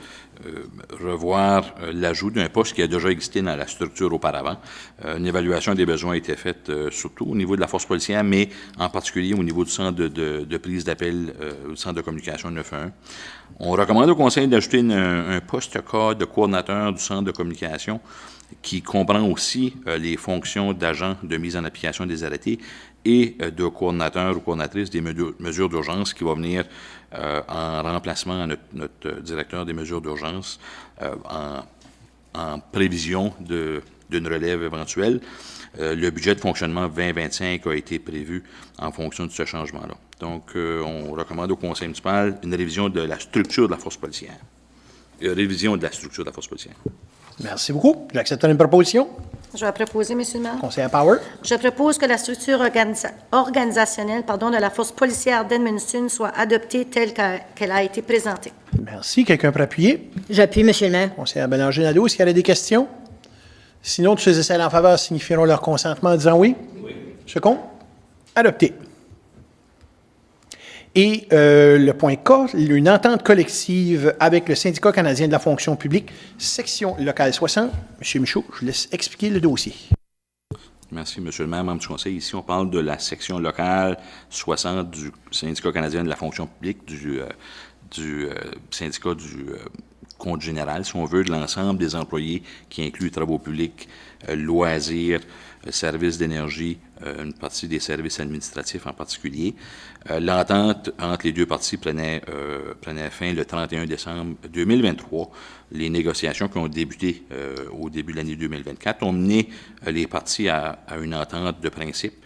revoir l'ajout d'un poste qui a déjà existé dans la structure auparavant. Une évaluation des besoins a été faite surtout au niveau de la force policière, mais en particulier au niveau du centre de prise d'appel, du centre de communication 911. On recommande au Conseil d'ajouter un poste cadre de coordonnateur du centre de communication qui comprend aussi les fonctions d'agent de mise en application des arrêtés et de coordonnateur ou coordonnatrice des mesures d'urgence qui va venir en remplacement à notre directeur des mesures d'urgence en prévision d'une relève éventuelle. Le budget de fonctionnement 2025 a été prévu en fonction de ce changement-là. Donc, on recommande au Conseil municipal une révision de la structure de la force policière. Merci beaucoup. J'accepte une proposition. Je vais proposer, Monsieur le maire. Conseiller Power. Je propose que la structure organisationnelle de la force policière d'Edmundston soit adoptée telle qu'elle a été présentée. Merci. Quelqu'un pour appuyer? J'appuie, Monsieur le maire. Conseillère Bélanger-Nadeau, est-ce qu'il y a des questions? Sinon, tous ceux et celles en faveur signifieront leur consentement en disant oui. Oui. Second? Adopté. Et le point K, une entente collective avec le Syndicat canadien de la fonction publique, section locale 60. M. Michaud, je vous laisse expliquer le dossier. Merci, Monsieur le maire, membre du Conseil. Ici, on parle de la section locale 60 du Syndicat canadien de la fonction publique, du syndicat du compte général, si on veut, de l'ensemble des employés qui inclut travaux publics, loisirs, services d'énergie, une partie des services administratifs en particulier. L'entente entre les deux parties prenait fin le 31 décembre 2023. Les négociations qui ont débuté au début de l'année 2024 ont mené les parties à une entente de principe.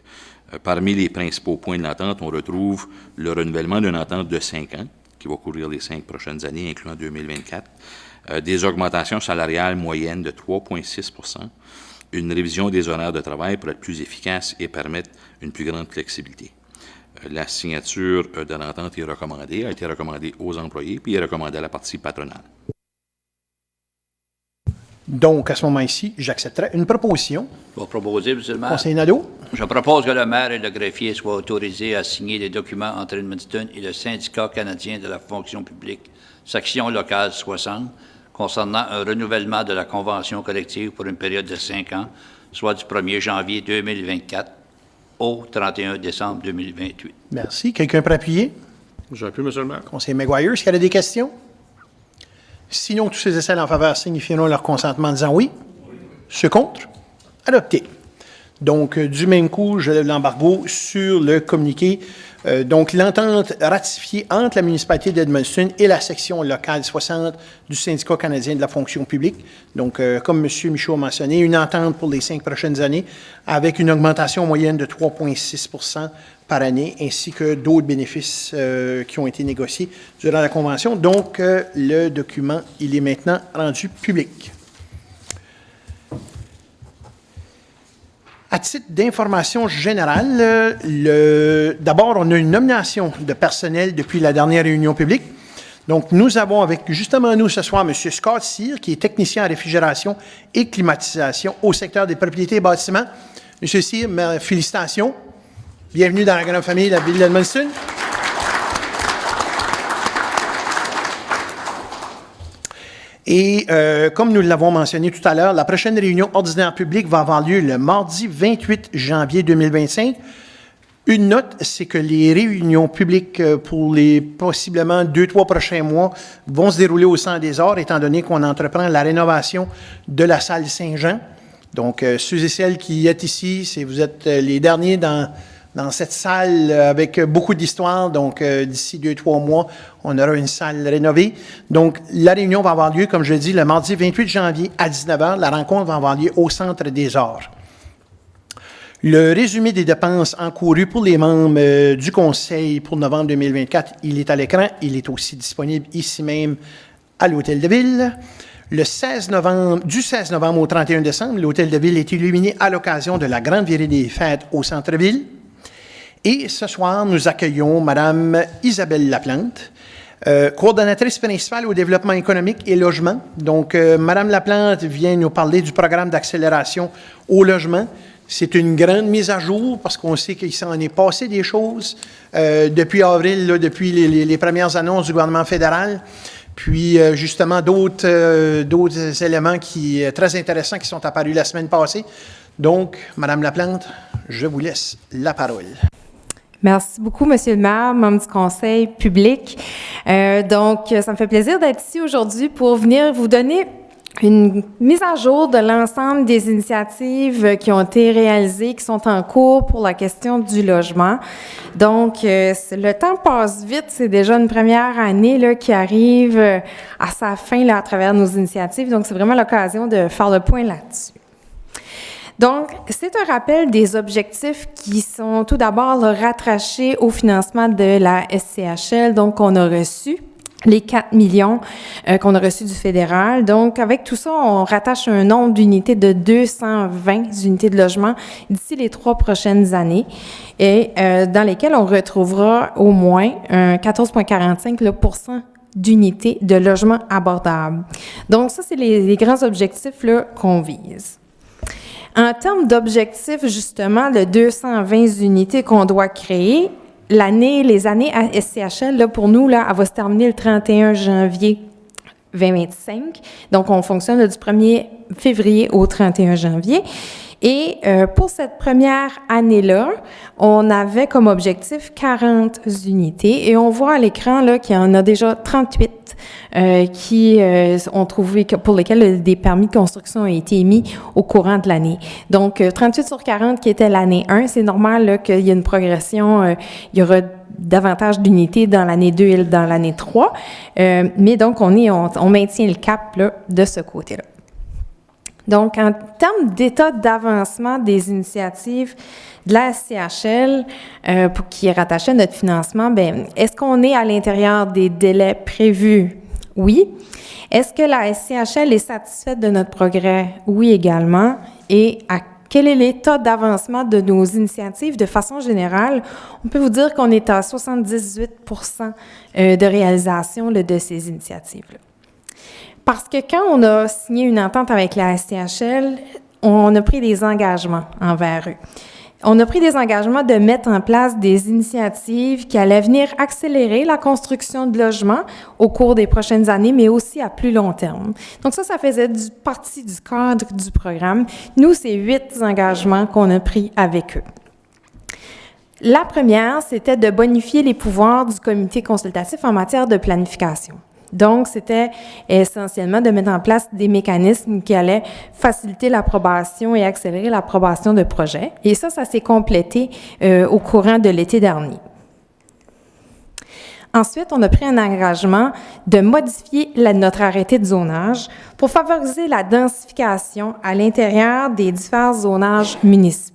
Parmi les principaux points de l'entente, on retrouve le renouvellement d'une entente de 5 ans, qui va courir les 5 prochaines années, incluant 2024, des augmentations salariales moyennes de 3,6 %, une révision des horaires de travail pour être plus efficace et permettre une plus grande flexibilité. La signature de l'entente est recommandée, a été recommandée aux employés, puis est recommandée à la partie patronale. Donc, à ce moment-ci, j'accepterai une proposition. Je vais proposer, M. le maire. Conseiller Nadeau? Je propose que le maire et le greffier soient autorisés à signer les documents entre Edmundston et le syndicat canadien de la fonction publique, section locale 60, concernant un renouvellement de la convention collective pour une période de 5 ans, soit du 1er janvier 2024 au 31 décembre 2028. Merci. Quelqu'un peut appuyer? J'appuie, M. le maire. Conseiller Maguire, est-ce qu'il y a des questions? Sinon, tous ces essais en faveur signifieront leur consentement en disant oui. Ceux contre? Adopté. Donc, du même coup, je lève l'embargo sur le communiqué. Donc, l'entente ratifiée entre la municipalité d'Edmundston et la section locale 60 du syndicat canadien de la fonction publique. Donc, comme M. Michaud a mentionné, une entente pour les 5 prochaines années avec une augmentation moyenne de 3,6 par année, ainsi que d'autres bénéfices qui ont été négociés durant la convention. Donc, le document, il est maintenant rendu public. À titre d'information générale, d'abord, on a une nomination de personnel depuis la dernière réunion publique. Donc, nous avons avec justement nous ce soir M. Scott Cyr, qui est technicien en réfrigération et climatisation au secteur des propriétés et bâtiments. M. Cyr, félicitations. Bienvenue dans la grande famille de la ville d'Edmundston. Et comme nous l'avons mentionné tout à l'heure, la prochaine réunion ordinaire publique va avoir lieu le mardi 28 janvier 2025. Une note, c'est que les réunions publiques pour les possiblement 2-3 prochains mois vont se dérouler au Centre des Arts, étant donné qu'on entreprend la rénovation de la salle Saint-Jean. Donc, ceux et celles qui êtes ici, vous êtes les derniers dans cette salle avec beaucoup d'histoire. Donc, d'ici 2-3 mois, on aura une salle rénovée. Donc, la réunion va avoir lieu, comme je l'ai dit, le mardi 28 janvier à 19h. La rencontre va avoir lieu au Centre des Arts. Le résumé des dépenses encourues pour les membres du Conseil pour novembre 2024, il est à l'écran. Il est aussi disponible ici même à l'Hôtel de Ville. Du 16 novembre au 31 décembre, l'Hôtel de Ville est illuminé à l'occasion de la grande virée des fêtes au centre-ville. Et ce soir, nous accueillons Mme Isabelle Laplante, coordonnatrice principale au développement économique et logement. Donc, Mme Laplante vient nous parler du programme d'accélération au logement. C'est une grande mise à jour parce qu'on sait qu'il s'en est passé des choses depuis avril, là, depuis les premières annonces du gouvernement fédéral. Puis, justement, d'autres éléments très intéressants qui sont apparus la semaine passée. Donc, Mme Laplante, je vous laisse la parole. Merci beaucoup, Monsieur le maire, membre du conseil public. Donc, ça me fait plaisir d'être ici aujourd'hui pour venir vous donner une mise à jour de l'ensemble des initiatives qui ont été réalisées, qui sont en cours pour la question du logement. Donc, le temps passe vite. C'est déjà une première année là, qui arrive à sa fin là, à travers nos initiatives. Donc, c'est vraiment l'occasion de faire le point là-dessus. Donc, c'est un rappel des objectifs qui sont tout d'abord rattachés au financement de la SCHL. Donc, on a reçu les 4 millions qu'on a reçus du fédéral. Donc, avec tout ça, on rattache un nombre d'unités de 220 unités de logement d'ici les 3 prochaines années et dans lesquelles on retrouvera au moins 14,45% d'unités de logements abordables. Donc, ça, c'est les grands objectifs là, qu'on vise. En termes d'objectifs, justement, de 220 unités qu'on doit créer, les années à SCHL, là, pour nous, là, elle va se terminer le 31 janvier 2025. Donc, on fonctionne là, du 1er février au 31 janvier. Et pour cette première année-là, on avait comme objectif 40 unités. Et on voit à l'écran là, qu'il y en a déjà 38 qui ont trouvé, pour lesquels des permis de construction ont été émis au courant de l'année. Donc, 38 sur 40 qui était l'année 1. C'est normal là, qu'il y ait une progression. Il y aura davantage d'unités dans l'année 2 et dans l'année 3. Mais donc, on maintient le cap là, de ce côté-là. Donc, en termes d'état d'avancement des initiatives de la SCHL qui est rattachée à notre financement, bien, est-ce qu'on est à l'intérieur des délais prévus? Oui. Est-ce que la SCHL est satisfaite de notre progrès? Oui, également. Et quel est l'état d'avancement de nos initiatives? De façon générale, on peut vous dire qu'on est à 78% de réalisation là, de ces initiatives-là. Parce que quand on a signé une entente avec la SCHL, on a pris des engagements envers eux. On a pris des engagements de mettre en place des initiatives qui allaient venir accélérer la construction de logements au cours des prochaines années, mais aussi à plus long terme. Donc ça faisait partie du cadre du programme. Nous, c'est 8 engagements qu'on a pris avec eux. La première, c'était de bonifier les pouvoirs du comité consultatif en matière de planification. Donc, c'était essentiellement de mettre en place des mécanismes qui allaient faciliter l'approbation et accélérer l'approbation de projets. Et ça s'est complété au courant de l'été dernier. Ensuite, on a pris un engagement de modifier notre arrêté de zonage pour favoriser la densification à l'intérieur des divers zonages municipaux.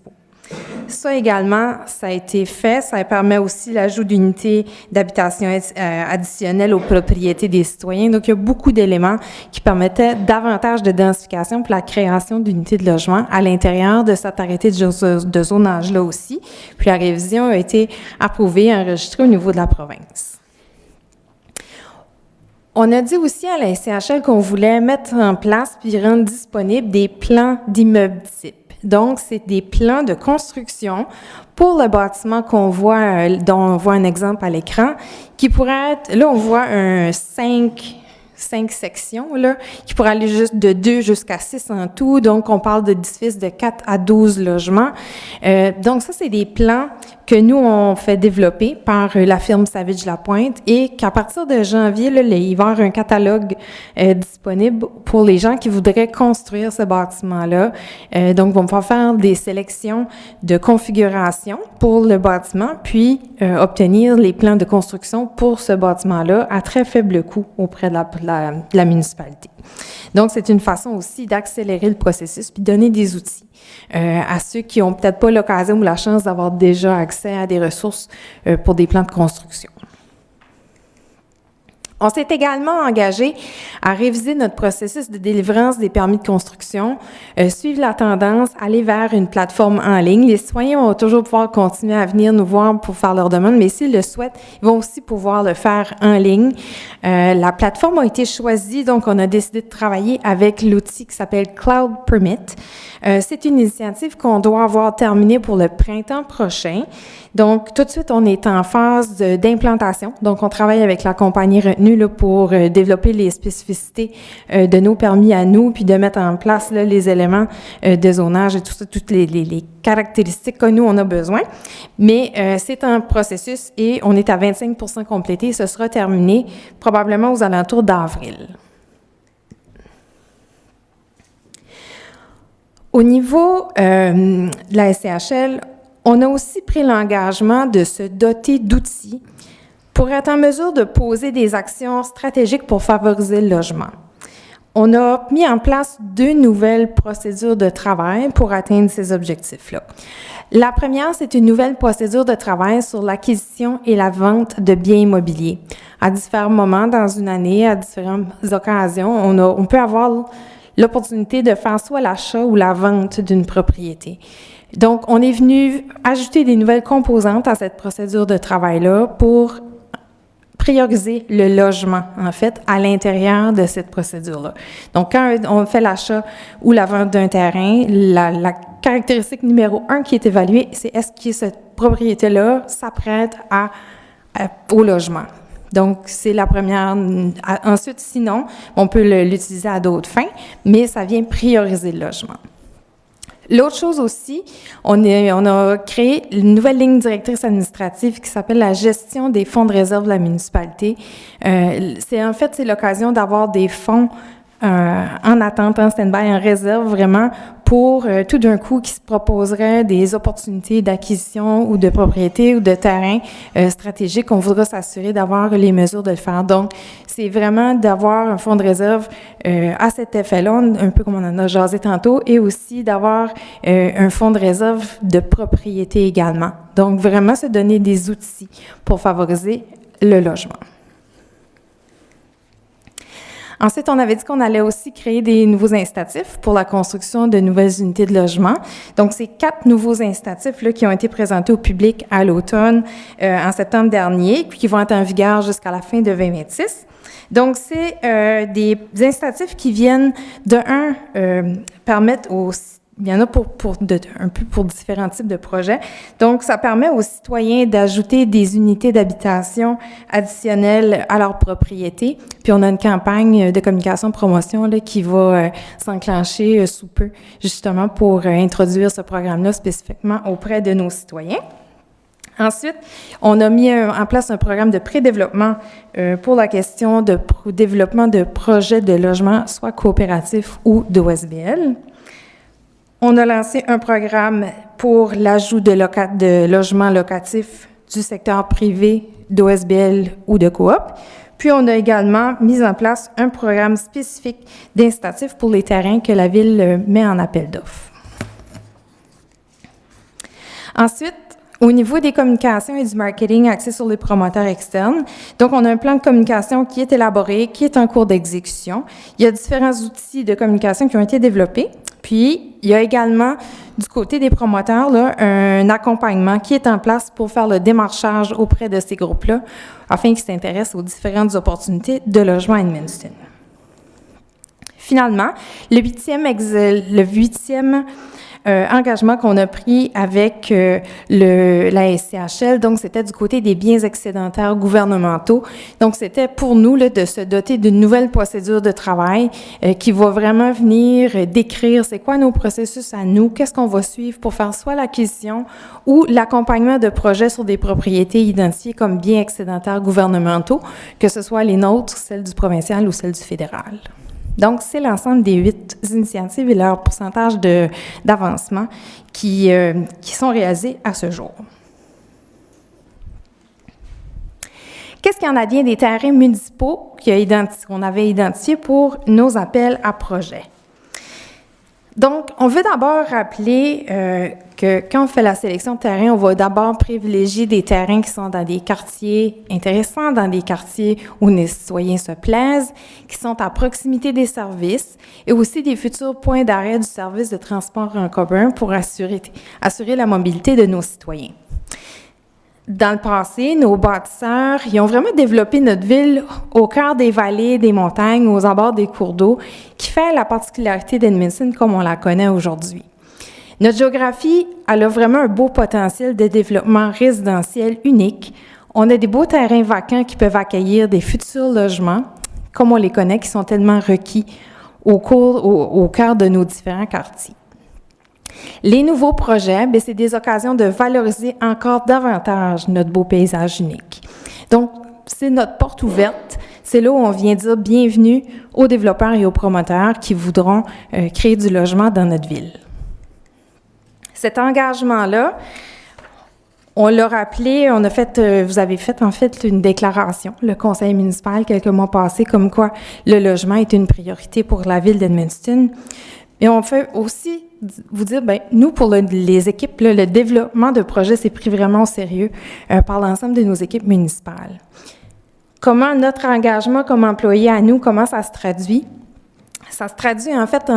Ça également, ça a été fait. Ça permet aussi l'ajout d'unités d'habitation additionnelles aux propriétés des citoyens. Donc, il y a beaucoup d'éléments qui permettaient davantage de densification pour la création d'unités de logement à l'intérieur de cet arrêté de zonage-là aussi. Puis, la révision a été approuvée et enregistrée au niveau de la province. On a dit aussi à la SCHL qu'on voulait mettre en place puis rendre disponibles des plans d'immeubles types. Donc, c'est des plans de construction pour le bâtiment qu'on voit, dont on voit un exemple à l'écran, qui pourrait être, là, on voit un 5 sections, là, qui pourraient aller juste de 2 jusqu'à 6 en tout. Donc, on parle d'édifices de 4 à 12 logements. Donc, ça, c'est des plans que nous, on fait développer par la firme Savage Lapointe et qu'à partir de janvier, là, il va y avoir un catalogue disponible pour les gens qui voudraient construire ce bâtiment-là. Donc, on va pouvoir faire des sélections de configuration pour le bâtiment, puis obtenir les plans de construction pour ce bâtiment-là à très faible coût auprès de la municipalité. Donc, c'est une façon aussi d'accélérer le processus puis donner des outils à ceux qui n'ont peut-être pas l'occasion ou la chance d'avoir déjà accès à des ressources pour des plans de construction. On s'est également engagé à réviser notre processus de délivrance des permis de construction, suivre la tendance, aller vers une plateforme en ligne. Les citoyens vont toujours pouvoir continuer à venir nous voir pour faire leurs demandes, mais s'ils le souhaitent, ils vont aussi pouvoir le faire en ligne. La plateforme a été choisie, donc on a décidé de travailler avec l'outil qui s'appelle Cloud Permit. C'est une initiative qu'on doit avoir terminée pour le printemps prochain. Donc, tout de suite, on est en phase d'implantation. Donc, on travaille avec la compagnie retenue là, pour développer les spécificités de nos permis à nous, puis de mettre en place là, les éléments de zonage et tout ça, toutes les caractéristiques que nous, on a besoin. Mais c'est un processus et on est à 25% complété. Ce sera terminé probablement aux alentours d'avril. Au niveau de la SCHL, on a aussi pris l'engagement de se doter d'outils pour être en mesure de poser des actions stratégiques pour favoriser le logement. On a mis en place 2 nouvelles procédures de travail pour atteindre ces objectifs-là. La première, c'est une nouvelle procédure de travail sur l'acquisition et la vente de biens immobiliers. À différents moments dans une année, à différentes occasions, on peut avoir l'opportunité de faire soit l'achat ou la vente d'une propriété. Donc, on est venu ajouter des nouvelles composantes à cette procédure de travail-là pour prioriser le logement, en fait, à l'intérieur de cette procédure-là. Donc, quand on fait l'achat ou la vente d'un terrain, la caractéristique numéro 1 qui est évaluée, c'est est-ce que cette propriété-là s'apprête au logement. Donc, c'est la première. Ensuite, sinon, on peut l'utiliser à d'autres fins, mais ça vient prioriser le logement. L'autre chose aussi, on a créé une nouvelle ligne directrice administrative qui s'appelle la gestion des fonds de réserve de la municipalité. C'est l'occasion d'avoir des fonds en attente, en stand-by, en réserve vraiment pour tout d'un coup qui se proposeraient des opportunités d'acquisition ou de propriété ou de terrain stratégique. On voudra s'assurer d'avoir les mesures de le faire. Donc, c'est vraiment d'avoir un fonds de réserve à cet effet-là, un peu comme on en a jasé tantôt, et aussi d'avoir un fonds de réserve de propriété également. Donc, vraiment se donner des outils pour favoriser le logement. Ensuite, on avait dit qu'on allait aussi créer des nouveaux incitatifs pour la construction de nouvelles unités de logement. Donc, c'est 4 nouveaux incitatifs là, qui ont été présentés au public à l'automne, en septembre dernier, puis qui vont être en vigueur jusqu'à la fin de 2026. Donc, c'est des incitatifs qui viennent permettre aux... Il y en a un peu pour différents types de projets. Donc, ça permet aux citoyens d'ajouter des unités d'habitation additionnelles à leur propriété. Puis, on a une campagne de communication promotion là, qui va s'enclencher sous peu, justement, pour introduire ce programme-là spécifiquement auprès de nos citoyens. Ensuite, on a mis en place un programme de pré-développement pour la question de développement de projets de logement, soit coopératifs ou d'OSBL. On a lancé un programme pour l'ajout de logements locatifs du secteur privé, d'OSBL ou de coop. Puis, on a également mis en place un programme spécifique d'incitatifs pour les terrains que la Ville met en appel d'offres. Ensuite, au niveau des communications et du marketing axé sur les promoteurs externes, donc on a un plan de communication qui est élaboré, qui est en cours d'exécution. Il y a différents outils de communication qui ont été développés. Puis, il y a également, du côté des promoteurs, là, un accompagnement qui est en place pour faire le démarchage auprès de ces groupes-là, afin qu'ils s'intéressent aux différentes opportunités de logement à Edmundston. Finalement, le huitième engagement qu'on a pris avec la SCHL, donc c'était du côté des biens excédentaires gouvernementaux. Donc, c'était pour nous là, de se doter d'une nouvelle procédure de travail qui va vraiment venir décrire c'est quoi nos processus à nous, qu'est-ce qu'on va suivre pour faire soit l'acquisition ou l'accompagnement de projets sur des propriétés identifiées comme biens excédentaires gouvernementaux, que ce soit les nôtres, celles du provincial ou celles du fédéral. Donc, c'est l'ensemble des 8 initiatives et leur pourcentage d'avancement qui sont réalisés à ce jour. Qu'est-ce qu'il y en a bien des terrains municipaux qu'on avait identifiés pour nos appels à projets? Donc, on veut d'abord rappeler que quand on fait la sélection de terrains, on va d'abord privilégier des terrains qui sont dans des quartiers intéressants, dans des quartiers où les citoyens se plaisent, qui sont à proximité des services et aussi des futurs points d'arrêt du service de transport en commun pour assurer la mobilité de nos citoyens. Dans le passé, nos bâtisseurs, ils ont vraiment développé notre ville au cœur des vallées, des montagnes, aux abords des cours d'eau, qui fait la particularité d'Edmundston comme on la connaît aujourd'hui. Notre géographie, elle a vraiment un beau potentiel de développement résidentiel unique. On a des beaux terrains vacants qui peuvent accueillir des futurs logements, comme on les connaît, qui sont tellement requis au cœur de nos différents quartiers. Les nouveaux projets, bien, c'est des occasions de valoriser encore davantage notre beau paysage unique. Donc, c'est notre porte ouverte. C'est là où on vient dire bienvenue aux développeurs et aux promoteurs qui voudront créer du logement dans notre ville. Cet engagement-là, on l'a rappelé, vous avez fait en fait une déclaration, le conseil municipal, quelques mois passés, comme quoi le logement est une priorité pour la ville d'Edmundston. Et on fait aussi vous dire, bien, nous, pour les équipes, là, le développement de projets, c'est pris vraiment au sérieux par l'ensemble de nos équipes municipales. Comment notre engagement comme employé à nous, comment ça se traduit? Ça se traduit, en fait,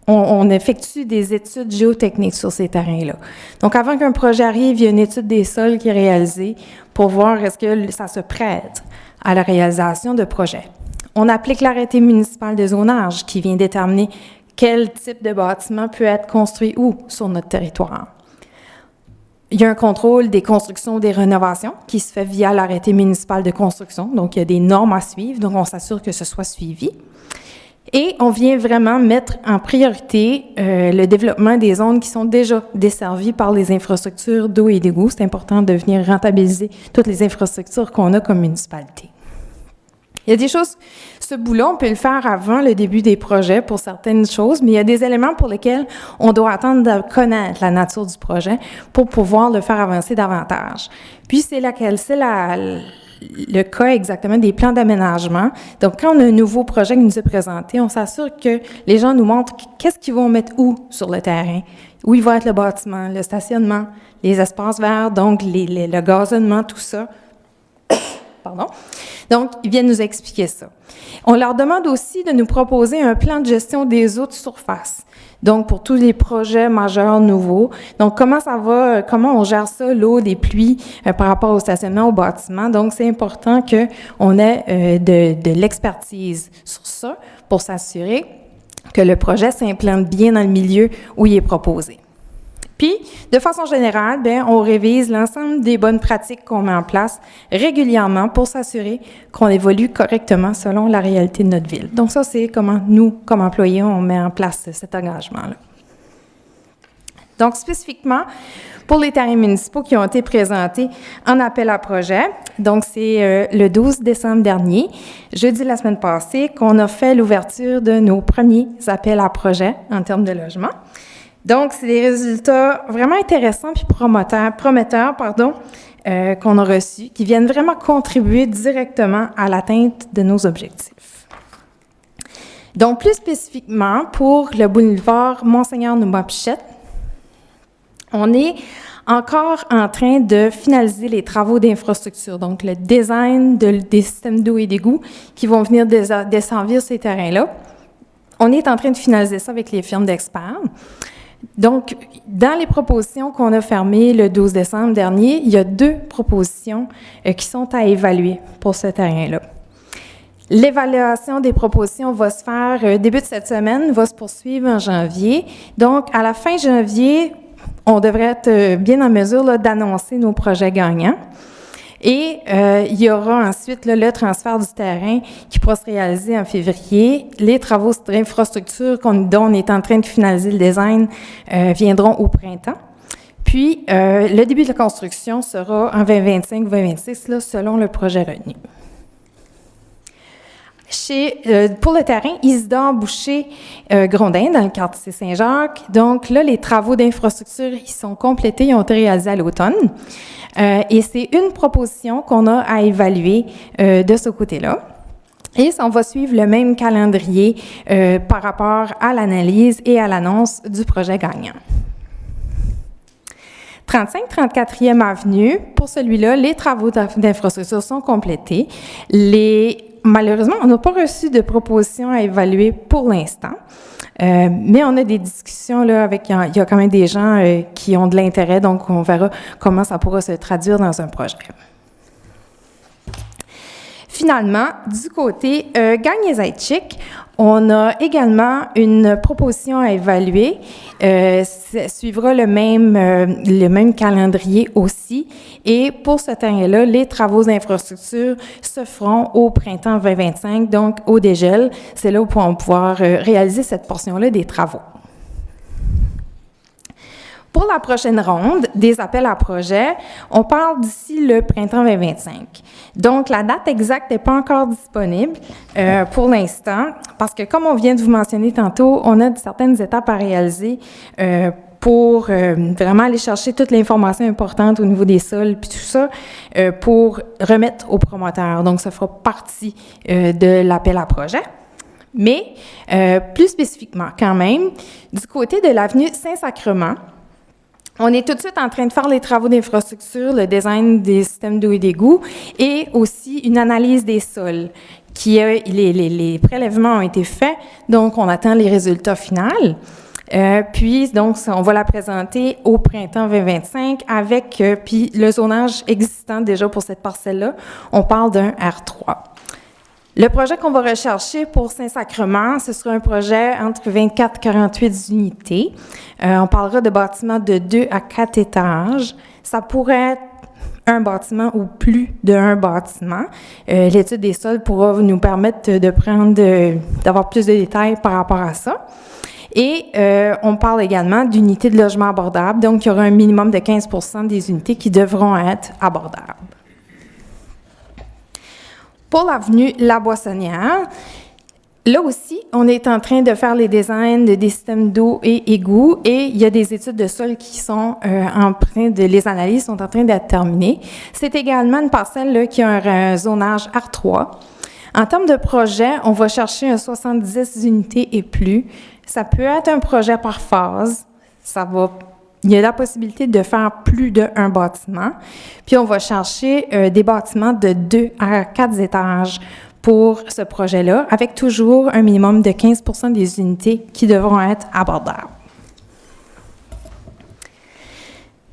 on effectue des études géotechniques sur ces terrains-là. Donc, avant qu'un projet arrive, il y a une étude des sols qui est réalisée pour voir est-ce que ça se prête à la réalisation de projets. On applique l'arrêté municipal de zonage qui vient déterminer quel type de bâtiment peut être construit où sur notre territoire. Il y a un contrôle des constructions, des rénovations qui se fait via l'arrêté municipal de construction. Donc, il y a des normes à suivre, donc on s'assure que ce soit suivi. Et on vient vraiment mettre en priorité le développement des zones qui sont déjà desservies par les infrastructures d'eau et d'égout. C'est important de venir rentabiliser toutes les infrastructures qu'on a comme municipalité. Il y a des choses, ce bout-là, on peut le faire avant le début des projets pour certaines choses, mais il y a des éléments pour lesquels on doit attendre de connaître la nature du projet pour pouvoir le faire avancer davantage. Puis, c'est le cas exactement des plans d'aménagement. Donc, quand on a un nouveau projet qui nous est présenté, on s'assure que les gens nous montrent qu'est-ce qu'ils vont mettre où sur le terrain, où il va être le bâtiment, le stationnement, les espaces verts, donc le gazonnement, tout ça. pardon. Donc, ils viennent nous expliquer ça. On leur demande aussi de nous proposer un plan de gestion des eaux de surface. Donc, pour tous les projets majeurs nouveaux. Donc, comment ça va, comment on gère ça, l'eau, des pluies, par rapport au stationnement, au bâtiment. Donc, c'est important qu'on ait de l'expertise sur ça pour s'assurer que le projet s'implante bien dans le milieu où il est proposé. Puis, de façon générale, on révise l'ensemble des bonnes pratiques qu'on met en place régulièrement pour s'assurer qu'on évolue correctement selon la réalité de notre ville. Donc ça, c'est comment nous, comme employés, on met en place cet engagement-là. Donc, spécifiquement, pour les terrains municipaux qui ont été présentés en appel à projet, donc c'est le 12 décembre dernier, jeudi la semaine passée, qu'on a fait l'ouverture de nos premiers appels à projet en termes de logement. Donc, c'est des résultats vraiment intéressants puis prometteurs, qu'on a reçus, qui viennent vraiment contribuer directement à l'atteinte de nos objectifs. Donc, plus spécifiquement, pour le boulevard Monseigneur-Nouma-Pichette, on est encore en train de finaliser les travaux d'infrastructure, donc le design des systèmes d'eau et d'égouts qui vont venir desservir ces terrains-là. On est en train de finaliser ça avec les firmes d'experts. Donc, dans les propositions qu'on a fermées le 12 décembre dernier, il y a 2 propositions qui sont à évaluer pour ce terrain-là. L'évaluation des propositions va se faire début de cette semaine, va se poursuivre en janvier. Donc, à la fin janvier, on devrait être bien en mesure d'annoncer nos projets gagnants. Et il y aura ensuite le transfert du terrain qui pourra se réaliser en février. Les travaux d'infrastructure dont on est en train de finaliser le design viendront au printemps. Puis, le début de la construction sera en 2025-2026, selon le projet retenu. Pour le terrain Isidore Boucher-Grondin, dans le quartier Saint-Jacques, donc là, les travaux d'infrastructure, ils sont complétés, ils ont été réalisés à l'automne. Et c'est une proposition qu'on a à évaluer de ce côté-là. Et on va suivre le même calendrier par rapport à l'analyse et à l'annonce du projet gagnant. 35-34e Avenue, pour celui-là, les travaux d'infrastructure sont complétés. Malheureusement, on n'a pas reçu de proposition à évaluer pour l'instant, mais on a des discussions là il y a quand même des gens qui ont de l'intérêt, donc on verra comment ça pourra se traduire dans un projet. Finalement, du côté Gagné-Zaitchik, on a également une proposition à évaluer. Ça suivra le même calendrier aussi. Et pour ce terrain-là, les travaux d'infrastructure se feront au printemps 2025, donc au dégel. C'est là où on va pouvoir réaliser cette portion-là des travaux. Pour la prochaine ronde des appels à projets, on parle d'ici le printemps 2025. Donc, la date exacte n'est pas encore disponible pour l'instant parce que, comme on vient de vous mentionner tantôt, on a certaines étapes à réaliser pour vraiment aller chercher toute l'information importante au niveau des sols puis tout ça pour remettre aux promoteurs. Donc, ça fera partie de l'appel à projet. Mais, plus spécifiquement quand même, du côté de l'avenue Saint-Sacrement, on est tout de suite en train de faire les travaux d'infrastructure, le design des systèmes d'eau et d'égout et aussi une analyse des sols. Les prélèvements ont été faits, donc on attend les résultats finaux. Puis, donc, on va la présenter au printemps 2025 avec puis le zonage existant déjà pour cette parcelle-là. On parle d'un R3. Le projet qu'on va rechercher pour Saint-Sacrement, ce sera un projet entre 24 et 48 unités. On parlera de bâtiments de 2 à 4 étages. Ça pourrait être un bâtiment ou plus d'un bâtiment. L'étude des sols pourra nous permettre d'avoir plus de détails par rapport à ça. Et on parle également d'unités de logement abordables. Donc, il y aura un minimum de 15% des unités qui devront être abordables. Pour l'avenue La Boissonnière, là aussi, on est en train de faire les designs des systèmes d'eau et égouts et il y a des études de sol qui sont les analyses sont en train d'être terminées. C'est également une parcelle là, qui a un zonage R3. En termes de projet, on va chercher un 70 unités et plus. Ça peut être un projet par phase. Ça va il y a la possibilité de faire plus d'un bâtiment. Puis, on va chercher des bâtiments de 2 à 4 étages pour ce projet-là, avec toujours un minimum de 15 % des unités qui devront être abordables.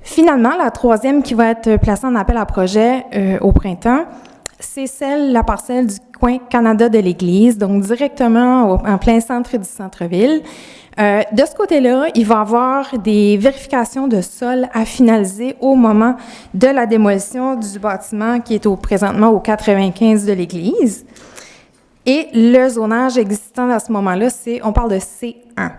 Finalement, la troisième qui va être placée en appel à projet au printemps, c'est la parcelle du coin Canada de l'Église, donc directement en plein centre du centre-ville. De ce côté-là, il va y avoir des vérifications de sol à finaliser au moment de la démolition du bâtiment qui est présentement au 95 de l'Église. Et le zonage existant à ce moment-là, on parle de C1.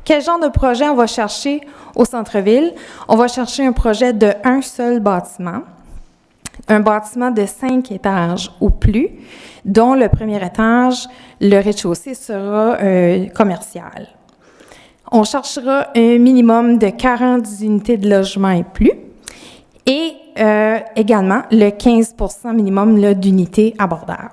Quel genre de projet on va chercher au centre-ville? On va chercher un projet de un seul bâtiment, un bâtiment de 5 étages ou plus, dont le premier étage, le rez-de-chaussée, sera commercial. On cherchera un minimum de 40 unités de logement et plus, et également le 15 % minimum d'unités abordables.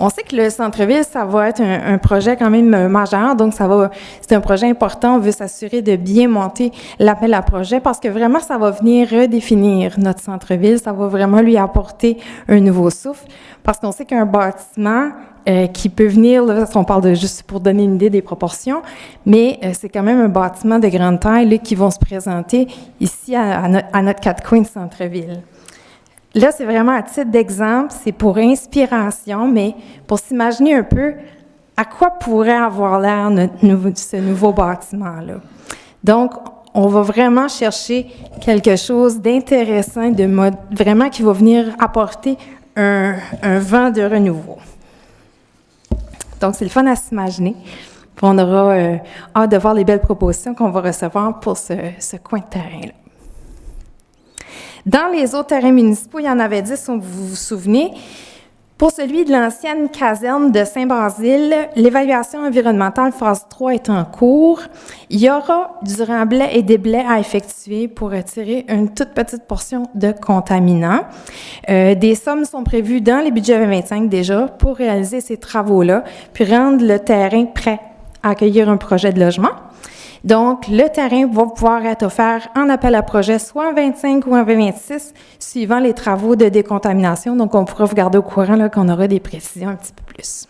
On sait que le centre-ville, ça va être un projet quand même majeur, donc c'est un projet important. On veut s'assurer de bien monter l'appel à projet parce que vraiment, ça va venir redéfinir notre centre-ville, ça va vraiment lui apporter un nouveau souffle parce qu'on sait qu'un bâtiment qui peut venir, là, on parle de juste pour donner une idée des proportions, mais c'est quand même un bâtiment de grande taille là, qui vont se présenter ici à notre quatre coins de centre-ville. Là, c'est vraiment à titre d'exemple, c'est pour inspiration, mais pour s'imaginer un peu à quoi pourrait avoir l'air ce nouveau bâtiment-là. Donc, on va vraiment chercher quelque chose d'intéressant, vraiment qui va venir apporter un vent de renouveau. Donc, c'est le fun à s'imaginer. Puis on aura hâte de voir les belles propositions qu'on va recevoir pour ce coin de terrain-là. Dans les autres terrains municipaux, il y en avait 10, si vous vous souvenez. Pour celui de l'ancienne caserne de Saint-Basile, l'évaluation environnementale phase 3 est en cours. Il y aura du remblai et des blais à effectuer pour retirer une toute petite portion de contaminants. Des sommes sont prévues dans les budgets 2025 déjà pour réaliser ces travaux-là, puis rendre le terrain prêt à accueillir un projet de logement. Donc, le terrain va pouvoir être offert en appel à projet, soit en 25 ou en 2026, suivant les travaux de décontamination. Donc, on pourra vous garder au courant là, qu'on aura des précisions un petit peu plus.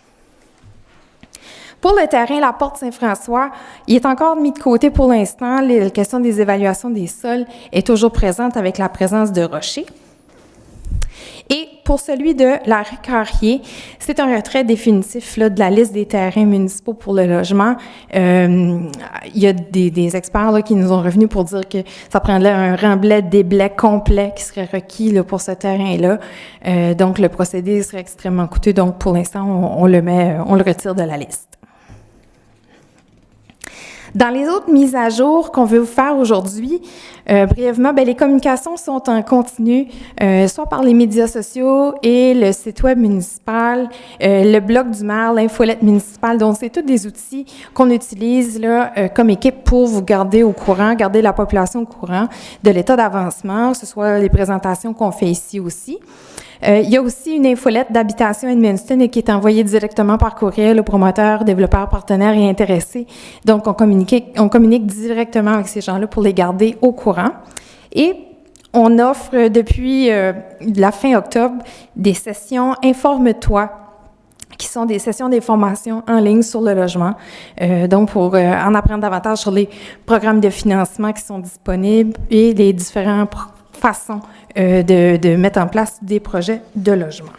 Pour le terrain, la porte Saint-François, il est encore mis de côté pour l'instant. La question des évaluations des sols est toujours présente avec la présence de rochers. Et pour celui de la rue Carrier, c'est un retrait définitif là, de la liste des terrains municipaux pour le logement. Il y a des experts là, qui nous ont revenus pour dire que ça prendrait un remblai des blais complet qui serait requis là, pour ce terrain-là. Donc, le procédé serait extrêmement coûteux. Donc, pour l'instant, on le retire de la liste. Dans les autres mises à jour qu'on veut vous faire aujourd'hui, brièvement, les communications sont en continu, soit par les médias sociaux et le site web municipal, le blog du maire, l'infolette municipale. Donc, c'est tous des outils qu'on utilise là, comme équipe pour vous garder au courant, garder la population au courant de l'état d'avancement, que ce soit les présentations qu'on fait ici aussi. Il y a aussi une infolette d'habitation Edmundston qui est envoyée directement par courriel aux promoteurs, développeurs, partenaires et intéressés. Donc, on communique directement avec ces gens-là pour les garder au courant. Et on offre depuis la fin octobre des sessions Informe-toi, qui sont des sessions d'information en ligne sur le logement. Donc, pour en apprendre davantage sur les programmes de financement qui sont disponibles et les différentes façons de mettre en place des projets de logement.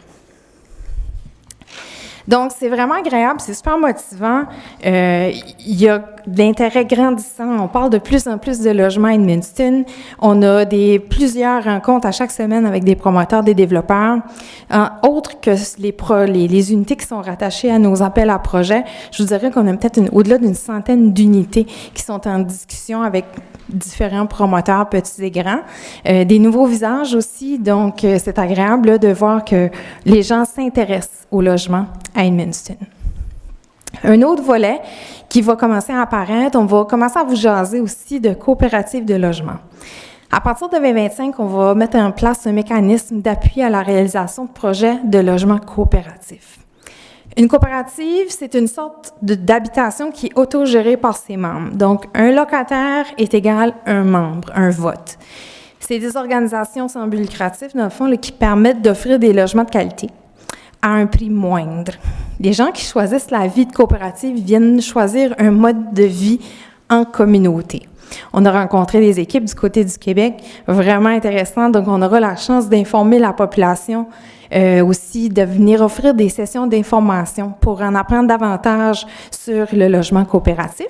Donc, c'est vraiment agréable, c'est super motivant. Il y a de l'intérêt grandissant. On parle de plus en plus de logements à Edmundston. On a plusieurs rencontres à chaque semaine avec des promoteurs, des développeurs. Autres que les unités qui sont rattachées à nos appels à projets, je vous dirais qu'on a peut-être au-delà d'une centaine d'unités qui sont en discussion avec différents promoteurs, petits et grands. Des nouveaux visages aussi, donc c'est agréable là, de voir que les gens s'intéressent au logement à Edmundston. Un autre volet qui va commencer à apparaître, on va commencer à vous jaser aussi de coopératives de logement. À partir de 2025, on va mettre en place un mécanisme d'appui à la réalisation de projets de logement coopératifs. Une coopérative, c'est une sorte d'habitation qui est autogérée par ses membres. Donc, un locataire est égal à un membre, un vote. C'est des organisations sans but lucratif, dans le fond, là, qui permettent d'offrir des logements de qualité à un prix moindre. Les gens qui choisissent la vie de coopérative viennent choisir un mode de vie en communauté. On a rencontré des équipes du côté du Québec vraiment intéressantes, donc on aura la chance d'informer la population, aussi de venir offrir des sessions d'information pour en apprendre davantage sur le logement coopératif.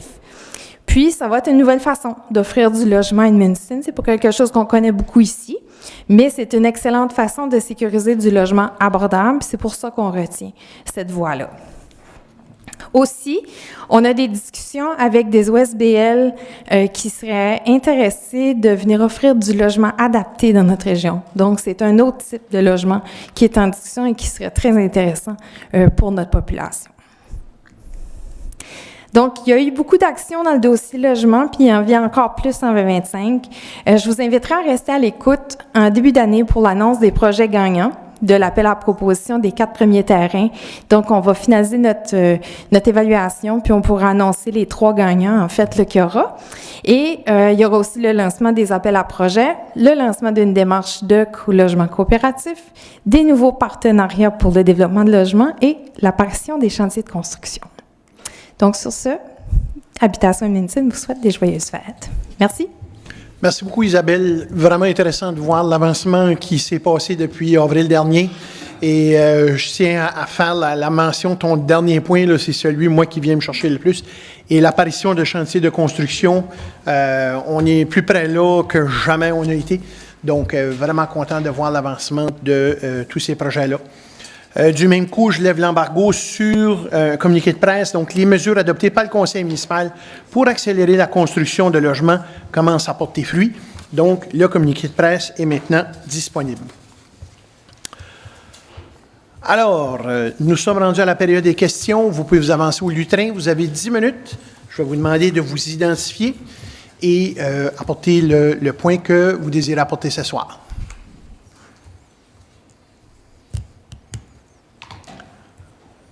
Puis, ça va être une nouvelle façon d'offrir du logement à Edmundston. C'est pas quelque chose qu'on connaît beaucoup ici, mais c'est une excellente façon de sécuriser du logement abordable. C'est pour ça qu'on retient cette voie-là. Aussi, on a des discussions avec des OSBL qui seraient intéressés de venir offrir du logement adapté dans notre région. Donc, c'est un autre type de logement qui est en discussion et qui serait très intéressant pour notre population. Donc, il y a eu beaucoup d'actions dans le dossier logement, puis il y en vient encore plus en 2025. Je vous inviterai à rester à l'écoute en début d'année pour l'annonce des projets gagnants de l'appel à proposition des 4 premiers terrains. Donc, on va finaliser notre évaluation, puis on pourra annoncer les 3 gagnants, en fait, qu'il y aura. Et il y aura aussi le lancement des appels à projets, le lancement d'une démarche de logement coopératif, des nouveaux partenariats pour le développement de logements et l'apparition des chantiers de construction. Donc, sur ce, Habitation Edmundston vous souhaite des joyeuses fêtes. Merci. Merci beaucoup, Isabelle. Vraiment intéressant de voir l'avancement qui s'est passé depuis avril dernier. Et je tiens à faire la mention, ton dernier point, là, c'est celui, moi, qui vient me chercher le plus. Et l'apparition de chantiers de construction, on est plus près là que jamais on a été. Donc, vraiment content de voir l'avancement de tous ces projets-là. Du même coup, je lève l'embargo sur un communiqué de presse. Donc, les mesures adoptées par le conseil municipal pour accélérer la construction de logements commencent à porter fruit. Donc, le communiqué de presse est maintenant disponible. Alors, nous sommes rendus à la période des questions. Vous pouvez vous avancer au lutrin. Vous avez 10 minutes. Je vais vous demander de vous identifier et apporter le point que vous désirez apporter ce soir.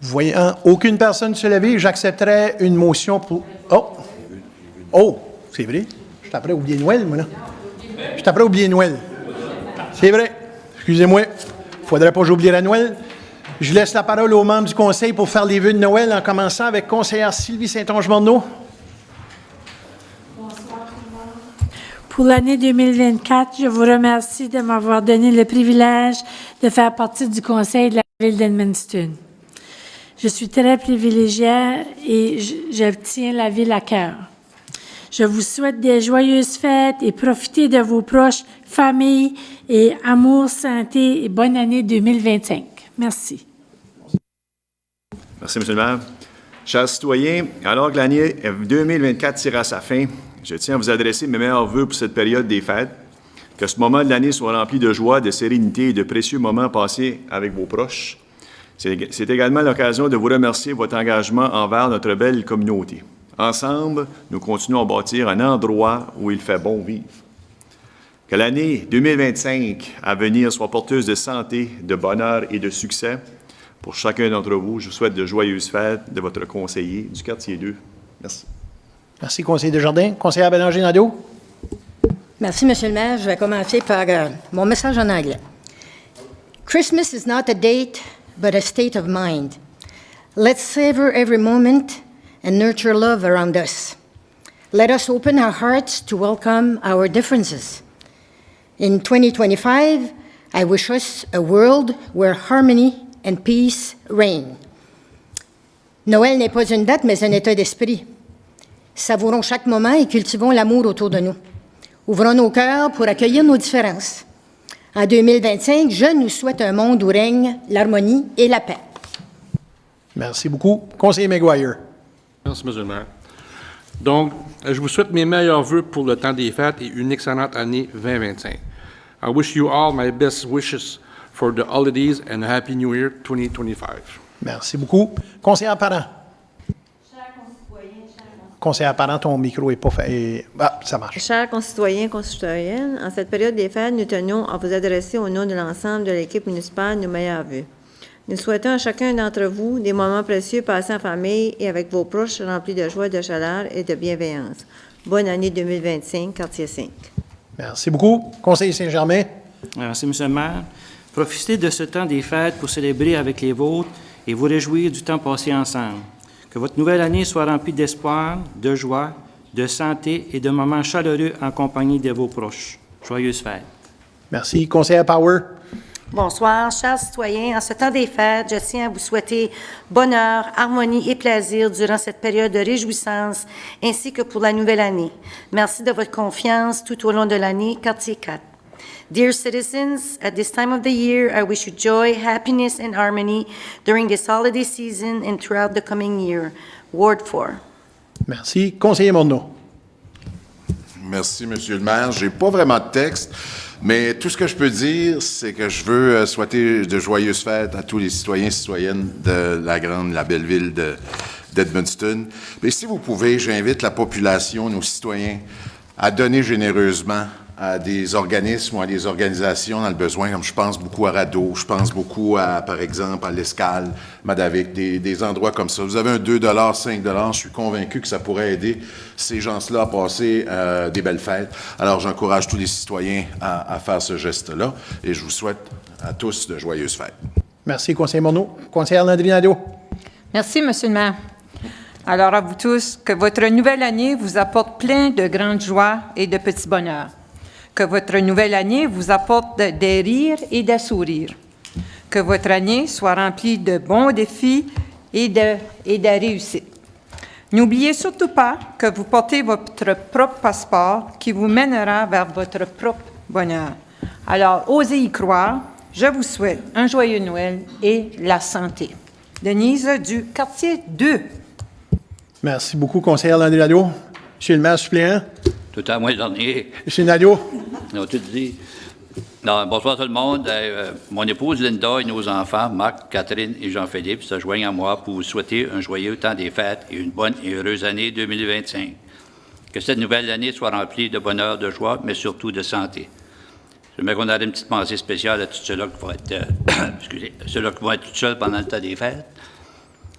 Voyant aucune personne se lever, j'accepterai une motion pour... Oh, c'est vrai. Je suis après à oublier Noël, moi, là. Je suis après à oublier Noël. C'est vrai. Excusez-moi. Il ne faudrait pas que j'oublie la Noël. Je laisse la parole aux membres du conseil pour faire les vœux de Noël, en commençant avec conseillère Sylvie Saint-Onge-Morneau. Pour l'année 2024, je vous remercie de m'avoir donné le privilège de faire partie du conseil de la ville d'Edmundston. Je suis très privilégiée et je tiens la ville à cœur. Je vous souhaite des joyeuses fêtes et profitez de vos proches, familles et amour, santé et bonne année 2025. Merci. Merci, M. le maire. Chers citoyens, alors que l'année 2024 tire à sa fin, je tiens à vous adresser mes meilleurs vœux pour cette période des fêtes. Que ce moment de l'année soit rempli de joie, de sérénité et de précieux moments passés avec vos proches. C'est également l'occasion de vous remercier de votre engagement envers notre belle communauté. Ensemble, nous continuons à bâtir un endroit où il fait bon vivre. Que l'année 2025 à venir soit porteuse de santé, de bonheur et de succès. Pour chacun d'entre vous, je vous souhaite de joyeuses fêtes de votre conseiller du quartier 2. Merci. Merci, conseiller Desjardins. Conseillère Bélanger-Nadeau. Merci, M. le maire. Je vais commencer par mon message en anglais. Christmas is not a date, but a state of mind. Let's savor every moment and nurture love around us. Let us open our hearts to welcome our differences. In 2025, I wish us a world where harmony and peace reign. Noël n'est pas une date, mais un état d'esprit. Savourons chaque moment et cultivons l'amour autour de nous. Ouvrons nos cœurs pour accueillir nos différences. En 2025, je nous souhaite un monde où règne l'harmonie et la paix. Merci beaucoup. Conseiller Maguire. Merci, M. le maire. Donc, je vous souhaite mes meilleurs vœux pour le temps des fêtes et une excellente année 2025. I wish you all my best wishes for the holidays and a happy New Year 2025. Merci beaucoup. Conseiller Parent. Conseiller Parent, ton micro n'est pas fait. Ça marche. Chers concitoyens et concitoyennes, en cette période des fêtes, nous tenions à vous adresser au nom de l'ensemble de l'équipe municipale nos meilleurs vœux. Nous souhaitons à chacun d'entre vous des moments précieux passés en famille et avec vos proches remplis de joie, de chaleur et de bienveillance. Bonne année 2025, quartier 5. Merci beaucoup. Conseiller Saint-Germain. Merci, M. le maire. Profitez de ce temps des fêtes pour célébrer avec les vôtres et vous réjouir du temps passé ensemble. Que votre nouvelle année soit remplie d'espoir, de joie, de santé et de moments chaleureux en compagnie de vos proches. Joyeuses fêtes. Merci. Conseiller Power. Bonsoir, chers citoyens. En ce temps des fêtes, je tiens à vous souhaiter bonheur, harmonie et plaisir durant cette période de réjouissance, ainsi que pour la nouvelle année. Merci de votre confiance tout au long de l'année, quartier 4. Dear citizens, at this time of the year, I wish you joy, happiness, and harmony during this holiday season and throughout the coming year. Ward 4. Merci. Conseiller Morneau. Merci, Monsieur le maire. J'ai pas vraiment de texte, mais tout ce que je peux dire, c'est que je veux souhaiter de joyeuses fêtes à tous les citoyens et citoyennes de la belle ville d'Edmundston. Mais si vous pouvez, j'invite la population, nos citoyens, à donner généreusement à des organismes ou à des organisations dans le besoin, comme je pense beaucoup à Radeau, je pense beaucoup à, par exemple, à l'Escale, Madavik, des endroits comme ça. Vous avez un 2 5 je suis convaincu que ça pourrait aider ces gens-là à passer des belles fêtes. Alors, j'encourage tous les citoyens à faire ce geste-là et je vous souhaite à tous de joyeuses fêtes. Merci, conseiller Morneau. Conseillère Landry Nadeau. Merci, M. le maire. Alors, à vous tous, que votre nouvelle année vous apporte plein de grandes joies et de petits bonheurs. Que votre nouvelle année vous apporte des rires et des sourires. Que votre année soit remplie de bons défis et de réussites. N'oubliez surtout pas que vous portez votre propre passeport qui vous mènera vers votre propre bonheur. Alors, osez y croire. Je vous souhaite un joyeux Noël et la santé. Denise du quartier 2. Merci beaucoup, conseillère Landry Nadeau. Monsieur le maire suppléant. Tout à moi le dernier. Monsieur Nadeau. Non, tout dit. Non, bonsoir tout le monde. Mon épouse Linda et nos enfants, Marc, Catherine et Jean-Philippe, se joignent à moi pour vous souhaiter un joyeux temps des fêtes et une bonne et heureuse année 2025. Que cette nouvelle année soit remplie de bonheur, de joie, mais surtout de santé. J'aimerais qu'on ait une petite pensée spéciale à tous ceux-là qui vont être, ceux-là qui vont être tout seuls pendant le temps des fêtes.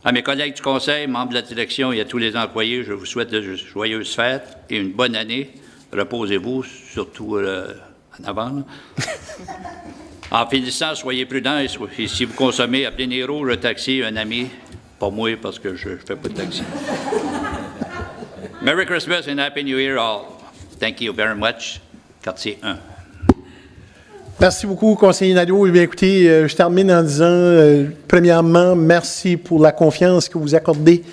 À mes collègues du conseil, membres de la direction et à tous les employés, je vous souhaite de joyeuses fêtes et une bonne année. Reposez-vous, surtout en avant. En finissant, soyez prudents et si vous consommez, appelez Nero, le taxi, un ami. Pas moi, parce que je ne fais pas de taxi. Merry Christmas and Happy New Year all. Thank you very much. Quartier 1. Merci beaucoup, conseiller Nadeau. Eh bien, écoutez, je termine en disant, premièrement, merci pour la confiance que vous accordez,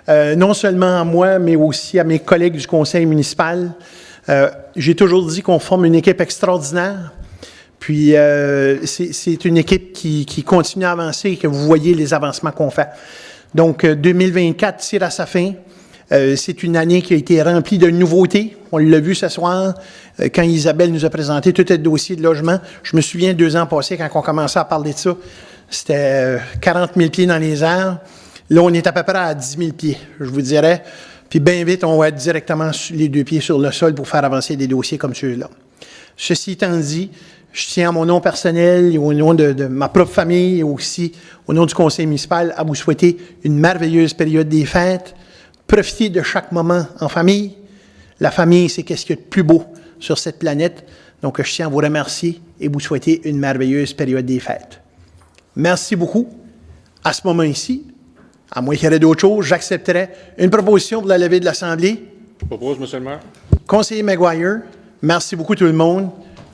non seulement à moi, mais aussi à mes collègues du conseil municipal. J'ai toujours dit qu'on forme une équipe extraordinaire. Puis, c'est une équipe qui continue à avancer et que vous voyez les avancements qu'on fait. Donc, 2024 tire à sa fin. C'est une année qui a été remplie de nouveautés. On l'a vu ce soir, quand Isabelle nous a présenté tout le dossier de logement. Je me souviens 2 ans passés, quand on commençait à parler de ça, c'était 40 000 pieds dans les airs. Là, on est à peu près à 10 000 pieds, je vous dirais. Puis bien vite, on va être directement les 2 pieds sur le sol pour faire avancer des dossiers comme ceux-là. Ceci étant dit, je tiens à mon nom personnel et au nom de ma propre famille et aussi au nom du conseil municipal à vous souhaiter une merveilleuse période des fêtes. Profitez de chaque moment en famille. La famille, c'est qu'est-ce qu'il y a de plus beau sur cette planète. Donc, je tiens à vous remercier et vous souhaiter une merveilleuse période des fêtes. Merci beaucoup. À ce moment ici, à moins qu'il y ait d'autres choses, j'accepterai une proposition pour la levée de l'Assemblée. Je propose, M. le maire. Conseiller Maguire, merci beaucoup tout le monde.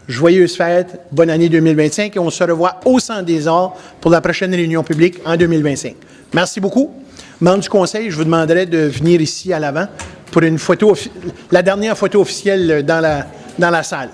Joyeuses fêtes, bonne année 2025 et on se revoit au Centre des Arts pour la prochaine réunion publique en 2025. Merci beaucoup. Membres du conseil, je vous demanderai de venir ici à l'avant pour une photo, la dernière photo officielle dans la salle.